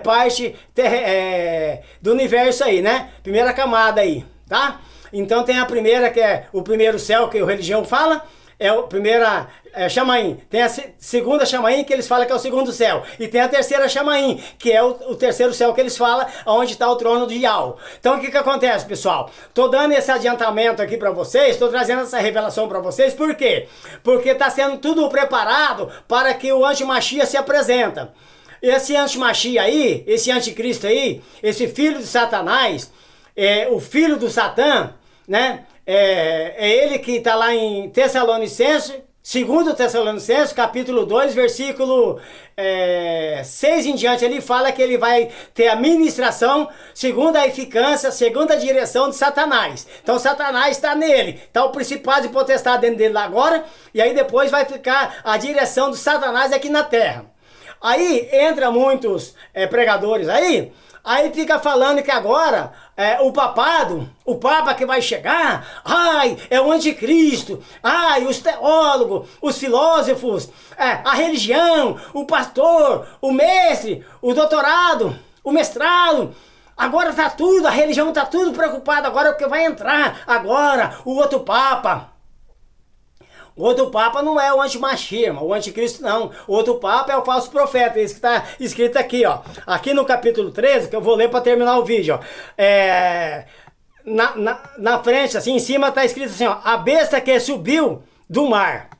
parte do universo aí, né? Primeira camada aí, tá? Então tem a primeira, que é o primeiro céu, que a religião fala, é a primeira Chamaim. Tem a segunda Chamaim, que eles falam que é o segundo céu. E tem a terceira Chamaim, que é o terceiro céu que eles falam, onde está o trono de Yahu. Então o que acontece, pessoal? Tô dando esse adiantamento aqui para vocês, tô trazendo essa revelação para vocês, por quê? Porque tá sendo tudo preparado para que o anti-Machia se apresenta. Esse anti-Machia aí, esse anticristo aí, esse filho de Satanás, o filho do Satã, né? É ele que está lá em Tessalonicenses, 2 Tessalonicenses, capítulo 2, versículo 6 em diante, ele fala que ele vai ter a ministração segundo a eficâcia, segundo a direção de Satanás. Então Satanás está nele, está o principado e potestade dentro dele agora, e aí depois vai ficar a direção de Satanás aqui na terra. Aí entra muitos pregadores aí fica falando que agora o Papa que vai chegar, é o anticristo, os teólogos, os filósofos, a religião, o pastor, o mestre, o doutorado, o mestrado. Agora tá tudo, a religião tá tudo preocupada agora porque vai entrar agora o outro Papa. O outro Papa não é o anti-Machia, o anticristo não. O outro Papa é o falso profeta, esse que está escrito aqui, ó. Aqui no capítulo 13, que eu vou ler para terminar o vídeo, ó. Na frente, assim, em cima está escrito assim, ó. A besta que subiu do mar.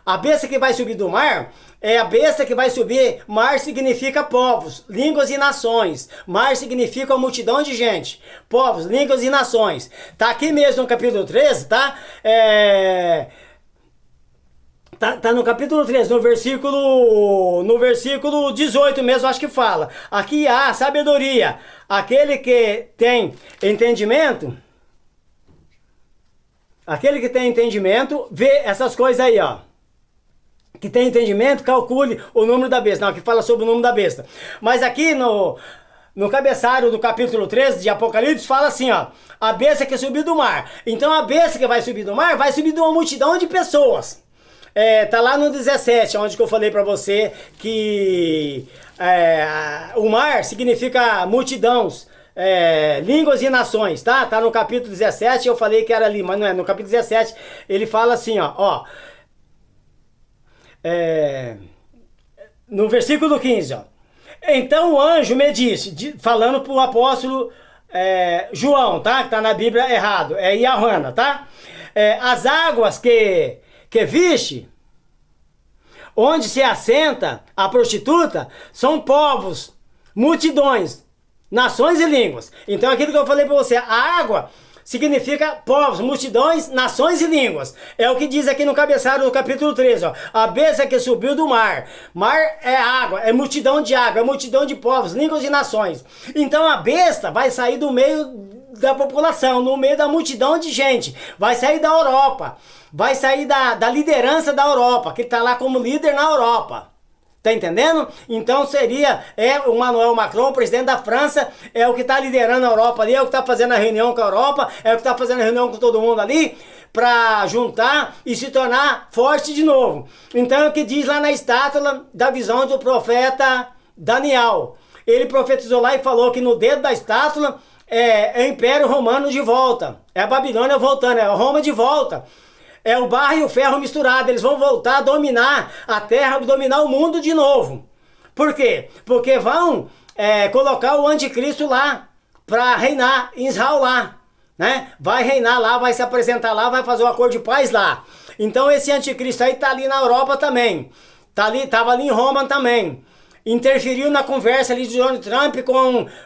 A besta que vai subir do mar é a besta que vai subir. Mar significa povos, línguas e nações. Mar significa uma multidão de gente. Povos, línguas e nações. Tá aqui mesmo no capítulo 13, tá? Tá no capítulo 13, no versículo 18 mesmo, acho que fala. Aqui há sabedoria. Aquele que tem entendimento, vê essas coisas aí, ó. Que tem entendimento, calcule o número da besta. Não, aqui fala sobre o número da besta. Mas aqui no cabeçalho do capítulo 13 de Apocalipse fala assim, ó. A besta que subiu do mar. Então a besta que vai subir do mar vai subir de uma multidão de pessoas. Tá lá no 17, onde que eu falei pra você que o mar significa multidões, línguas e nações, tá? Tá no capítulo 17, eu falei que era ali, mas não é. No capítulo 17 ele fala assim, ó. No versículo 15, ó. Então o anjo me disse, falando pro apóstolo João, tá? Que tá na Bíblia errado, é Iohanna, tá? As águas que viste, onde se assenta a prostituta, são povos, multidões, nações e línguas. Então aquilo que eu falei para você, a água significa povos, multidões, nações e línguas. É o que diz aqui no cabeçalho do capítulo 13, ó. A besta que subiu do mar. Mar é água, é multidão de água, é multidão de povos, línguas e nações. Então a besta vai sair do meio da população, no meio da multidão de gente. Vai sair da Europa. Vai sair da liderança da Europa, que está lá como líder na Europa. Tá entendendo? Então seria o Emmanuel Macron, o presidente da França, é o que está liderando a Europa ali, é o que está fazendo a reunião com a Europa, é o que está fazendo a reunião com todo mundo ali, para juntar e se tornar forte de novo. Então é o que diz lá na estátua da visão do profeta Daniel. Ele profetizou lá e falou que no dedo da estátua é o Império Romano de volta, é a Babilônia voltando, é a Roma de volta. É o barro e o ferro misturado. Eles vão voltar a dominar a terra, dominar o mundo de novo. Por quê? Porque vão colocar o anticristo lá para reinar em Israel lá, né? Vai reinar lá, vai se apresentar lá, vai fazer um acordo de paz lá. Então esse anticristo aí tá ali na Europa também. Tava ali em Roma também. Interferiu na conversa ali de Donald Trump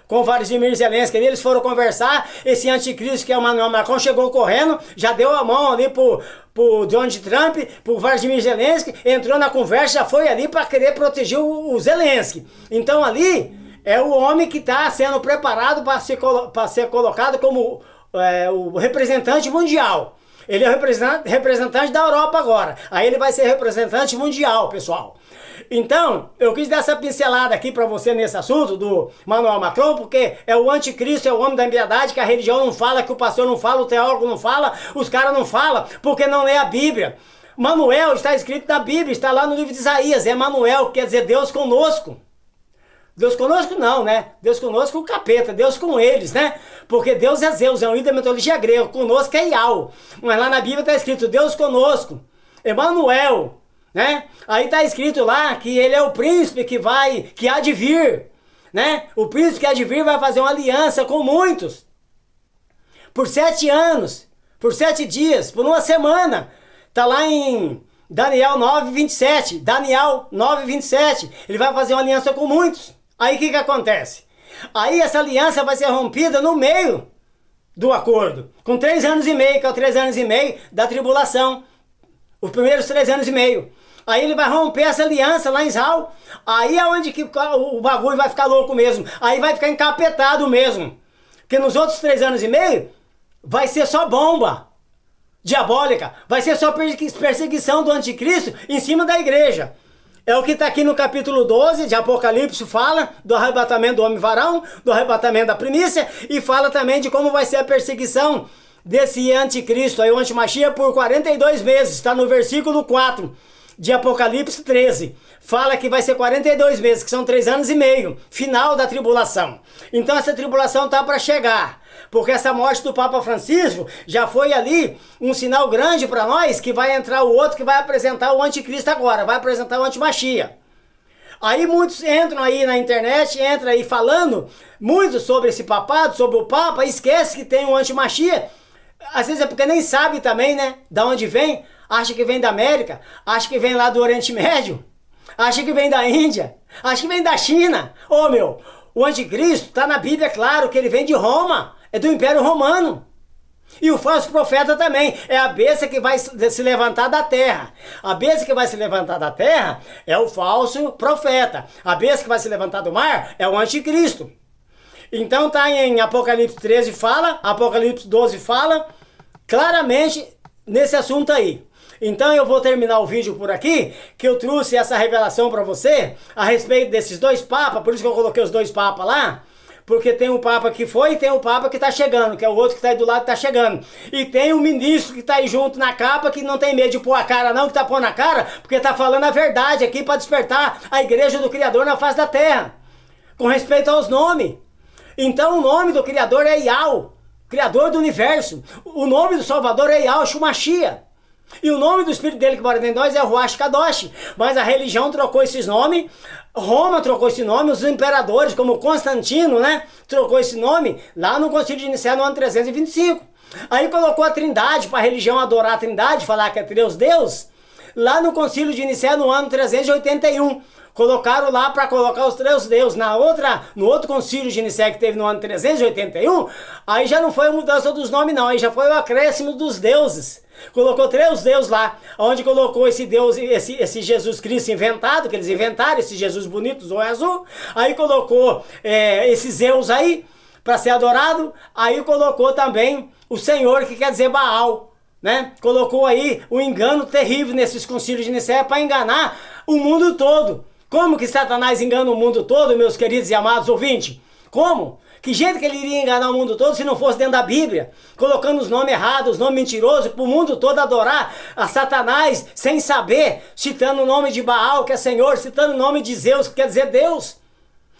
com Vladimir Zelensky. Eles foram conversar, esse anticristo que é o Emmanuel Macron chegou correndo, já deu a mão ali pro Donald Trump, pro Vladimir Zelensky, entrou na conversa, já foi ali para querer proteger o Zelensky. Então ali é o homem que está sendo preparado para ser colocado como o representante mundial. Ele é o representante da Europa agora. Aí ele vai ser representante mundial, pessoal. Então, eu quis dar essa pincelada aqui para você nesse assunto do Emmanuel Macron, porque é o anticristo, é o homem da impiedade, que a religião não fala, que o pastor não fala, o teólogo não fala, os caras não falam, porque não lê a Bíblia. Manuel está escrito na Bíblia, está lá no livro de Isaías, é Manuel, quer dizer Deus conosco. Deus conosco não, né? Deus conosco o capeta, Deus com eles, né? Porque Deus é Zeus, é um ídolo da mitologia grega, conosco é Iau. Mas lá na Bíblia está escrito Deus conosco, Emanuel, né? Aí está escrito lá que ele é o príncipe que há de vir, né? O príncipe que há de vir vai fazer uma aliança com muitos, por 7 anos, por 7 dias, por uma semana. Está lá em Daniel 9:27, Daniel 9:27, ele vai fazer uma aliança com muitos. Aí o que acontece? Aí essa aliança vai ser rompida no meio do acordo, com 3 anos e meio, que é o 3 anos e meio da tribulação, os primeiros 3 anos e meio. Aí ele vai romper essa aliança lá em Israel, aí é onde que o bagulho vai ficar louco mesmo, aí vai ficar encapetado mesmo, porque nos outros 3 anos e meio vai ser só bomba diabólica, vai ser só perseguição do anticristo em cima da igreja. É o que está aqui no capítulo 12 de Apocalipse, fala do arrebatamento do homem varão, do arrebatamento da primícia, e fala também de como vai ser a perseguição desse anticristo, aí o antimachia, por 42 meses, está no versículo 4 de Apocalipse 13. Fala que vai ser 42 meses, que são 3 anos e meio, final da tribulação. Então essa tribulação está para chegar, porque essa morte do Papa Francisco já foi ali um sinal grande para nós, que vai entrar o outro que vai apresentar o anticristo agora, vai apresentar o antimachia. Aí muitos entram aí na internet, entram aí falando muito sobre esse papado, sobre o Papa, esquece que tem um antimachia. Às vezes é porque nem sabe também, né, da onde vem, acha que vem da América, acha que vem lá do Oriente Médio, acha que vem da Índia, acha que vem da China. Ô meu, o anticristo está na Bíblia, é claro, que ele vem de Roma, é do Império Romano. E o falso profeta também, é a besta que vai se levantar da terra. A besta que vai se levantar da terra é o falso profeta. A besta que vai se levantar do mar é o anticristo. Então tá em Apocalipse 13 fala, Apocalipse 12 fala, claramente nesse assunto aí. Então eu vou terminar o vídeo por aqui, que eu trouxe essa revelação para você, a respeito desses 2 papas, por isso que eu coloquei os 2 papas lá, porque tem o Papa que foi e tem o Papa que está chegando, que é o outro que está aí do lado que está chegando. E tem o ministro que está aí junto na capa, que não tem medo de pôr a cara não, que está pondo a cara, porque está falando a verdade aqui para despertar a igreja do Criador na face da terra, com respeito aos nomes. Então o nome do Criador é Iau, Criador do universo. O nome do Salvador é Iau Shumashia. E o nome do Espírito dele que mora dentro de nós é Ruach Kadosh. Mas a religião trocou esses nomes, Roma trocou esse nome, os imperadores como Constantino, né, trocou esse nome lá no Concílio de Nicéia no ano 325. Aí colocou a Trindade para a religião adorar a Trindade, falar que é Deus, lá no Concílio de Nicéia no ano 381. Colocaram lá para colocar os 3 deuses. No outro concílio de Nicéia que teve no ano 381, aí já não foi a mudança dos nomes não, aí já foi o acréscimo dos deuses. Colocou 3 deuses lá, onde colocou esse Deus, esse Jesus Cristo inventado, que eles inventaram, esse Jesus bonito, zóio azul. Aí colocou esse Zeus aí, para ser adorado. Aí colocou também o Senhor, que quer dizer Baal, né? Colocou aí o engano terrível nesses concílios de Nicéia para enganar o mundo todo. Como que Satanás engana o mundo todo, meus queridos e amados ouvintes? Como? Que jeito que ele iria enganar o mundo todo se não fosse dentro da Bíblia? Colocando os nomes errados, os nomes mentirosos, para o mundo todo adorar a Satanás sem saber, citando o nome de Baal, que é Senhor, citando o nome de Zeus, que quer dizer Deus,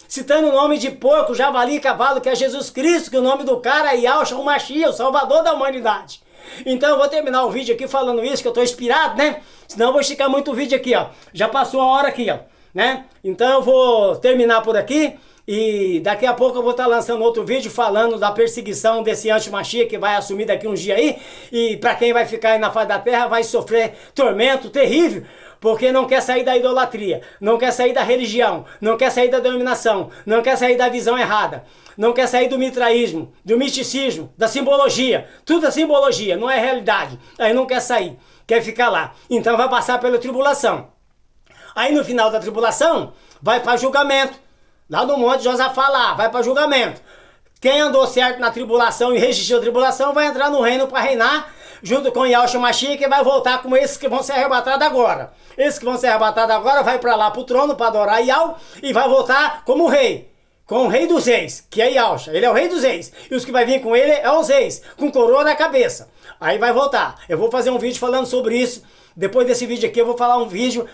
citando o nome de porco, javali, cavalo, que é Jesus Cristo, que o nome do cara é Yahshua, o Mashiach, o Salvador da humanidade. Então eu vou terminar o vídeo aqui falando isso, que eu tô inspirado, né? Senão eu vou esticar muito o vídeo aqui, ó. Já passou a hora aqui, ó, né? Então eu vou terminar por aqui. E daqui a pouco eu vou estar lançando outro vídeo falando da perseguição desse anti-Machia que vai assumir daqui uns dias aí. E para quem vai ficar aí na face da terra vai sofrer tormento terrível, porque não quer sair da idolatria, não quer sair da religião, não quer sair da denominação, não quer sair da visão errada, não quer sair do mitraísmo, do misticismo, da simbologia. Tudo é simbologia, não é realidade. Aí não quer sair, quer ficar lá. Então vai passar pela tribulação. Aí no final da tribulação vai para julgamento. Lá no monte Josafá lá, vai para julgamento. Quem andou certo na tribulação e resistiu à tribulação vai entrar no reino para reinar, junto com Yahushua Mashiach, que vai voltar com esses que vão ser arrebatados agora. Esses que vão ser arrebatados agora vai para lá pro trono para adorar Yahweh e vai voltar como rei. Com o rei dos reis, que é Yahushua. Ele é o rei dos reis. E os que vai vir com ele é os reis, com coroa na cabeça. Aí vai voltar. Eu vou fazer um vídeo falando sobre isso. Depois desse vídeo aqui eu vou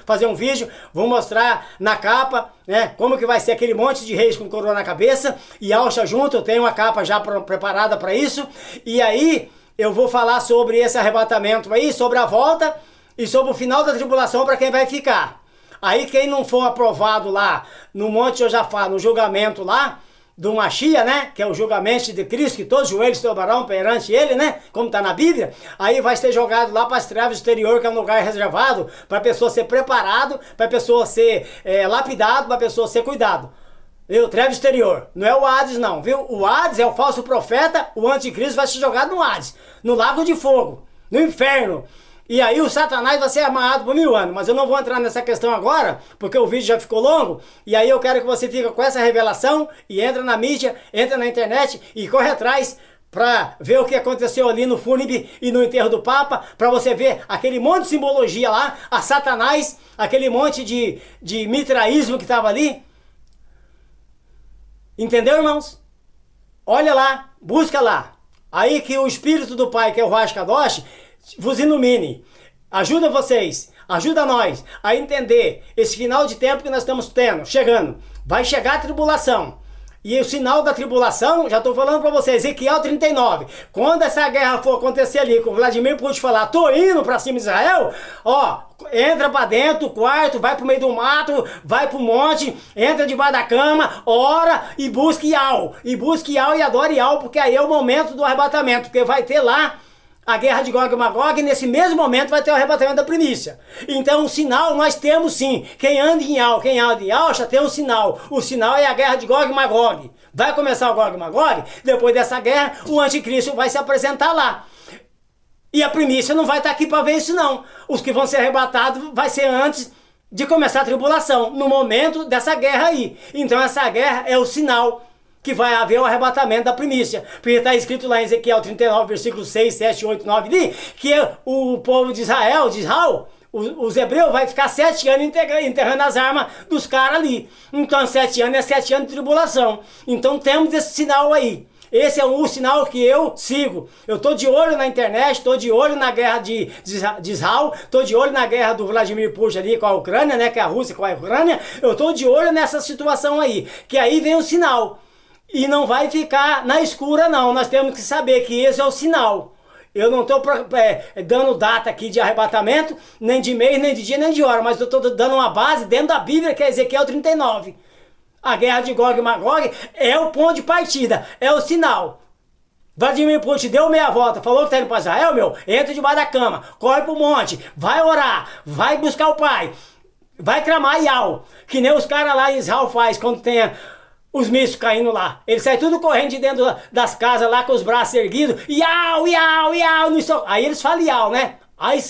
fazer um vídeo, vou mostrar na capa, né, como que vai ser aquele monte de reis com coroa na cabeça e Yahushua junto. Eu tenho uma capa já preparada para isso. E aí eu vou falar sobre esse arrebatamento aí, sobre a volta e sobre o final da tribulação para quem vai ficar. Aí quem não for aprovado lá no monte Josafá, no julgamento lá do Machia, né, que é o julgamento de Cristo, que todos os joelhos se dobrarão perante ele, né, como está na Bíblia, aí vai ser jogado lá para as trevas exterior, que é um lugar reservado para a pessoa ser preparado, para a pessoa ser lapidado, para a pessoa ser cuidado. Viu? Treva exterior, não é o Hades não, viu? O Hades é o falso profeta, o anticristo vai ser jogado no Hades, no lago de fogo, no inferno. E aí o Satanás vai ser amarrado por 1000 anos. Mas eu não vou entrar nessa questão agora, porque o vídeo já ficou longo. E aí eu quero que você fique com essa revelação e entra na mídia, entra na internet e corre atrás para ver o que aconteceu ali no fúnebre e no enterro do Papa, para você ver aquele monte de simbologia lá, a Satanás, aquele monte de mitraísmo que estava ali. Entendeu, irmãos? Olha lá, busca lá. Aí que o Espírito do Pai, que é o Ruach Kadosh, vos ilumine, ajuda vocês, ajuda nós a entender esse final de tempo que nós estamos chegando. Vai chegar a tribulação. E o sinal da tribulação, já estou falando para vocês, Ezequiel 39. Quando essa guerra for acontecer ali, com o Vladimir Putin falar, tô indo para cima de Israel, ó, entra para dentro do quarto, vai pro meio do mato, vai pro monte, entra debaixo da cama, ora e busque Yahweh. E busque Yahweh e adore Yahweh, porque aí é o momento do arrebatamento, porque vai ter lá a guerra de Gog e Magog, e nesse mesmo momento vai ter o arrebatamento da primícia. Então um sinal nós temos sim. Quem anda em Yahweh, quem anda em Yahushua tem um sinal. O sinal é a guerra de Gog e Magog. Vai começar o Gog e Magog, depois dessa guerra o anticristo vai se apresentar lá. E a primícia não vai estar aqui para ver isso não. Os que vão ser arrebatados vai ser antes de começar a tribulação, no momento dessa guerra aí. Então essa guerra é o sinal que vai haver o arrebatamento da primícia. Porque está escrito lá em Ezequiel 39, versículos 6, 7, 8, 9, ali, que o povo de Israel, os hebreus, vai ficar 7 anos enterrando as armas dos caras ali. Então 7 anos é 7 anos de tribulação. Então temos esse sinal aí. Esse é o sinal que eu sigo. Eu estou de olho na internet, estou de olho na guerra de Israel, estou de olho na guerra do Vladimir Putin ali com a Ucrânia, né, que é a Rússia com a Ucrânia. Eu estou de olho nessa situação aí, que aí vem o sinal. E não vai ficar na escura não, nós temos que saber que esse é o sinal. Eu não estou dando data aqui de arrebatamento, nem de mês, nem de dia, nem de hora, mas eu estou dando uma base dentro da Bíblia, que é Ezequiel 39. A guerra de Gog e Magog é o ponto de partida, é o sinal. Vladimir Putin deu meia volta, falou que está indo para Israel, entra debaixo da cama, corre pro monte, vai orar, vai buscar o Pai, vai clamar Yahweh, que nem os caras lá em Israel faz quando tem os mísseis caindo lá. Eles saem tudo correndo de dentro das casas lá com os braços erguidos. Iau, iau, iau. Aí eles falam iau, né? Aí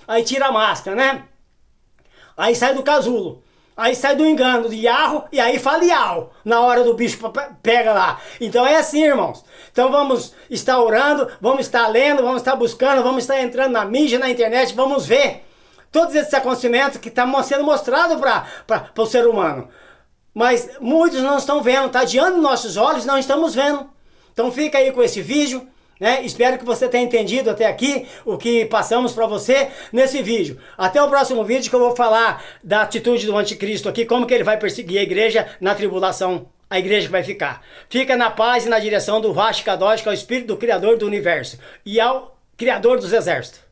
aí tira a máscara, né? Aí sai do casulo. Aí sai do engano de Yahweh e aí fala iau. Na hora do bicho pega lá. Então é assim, irmãos. Então vamos estar orando, vamos estar lendo, vamos estar buscando, vamos estar entrando na mídia, na internet, vamos ver todos esses acontecimentos que estão sendo mostrados para o ser humano. Mas muitos não estão vendo, está diante dos nossos olhos, não estamos vendo. Então fica aí com esse vídeo, né? Espero que você tenha entendido até aqui o que passamos para você nesse vídeo. Até o próximo vídeo que eu vou falar da atitude do anticristo aqui, como que ele vai perseguir a igreja na tribulação, a igreja que vai ficar. Fica na paz e na direção do Ruach Kadosh, que é o Espírito do Criador do Universo. E ao Criador dos exércitos.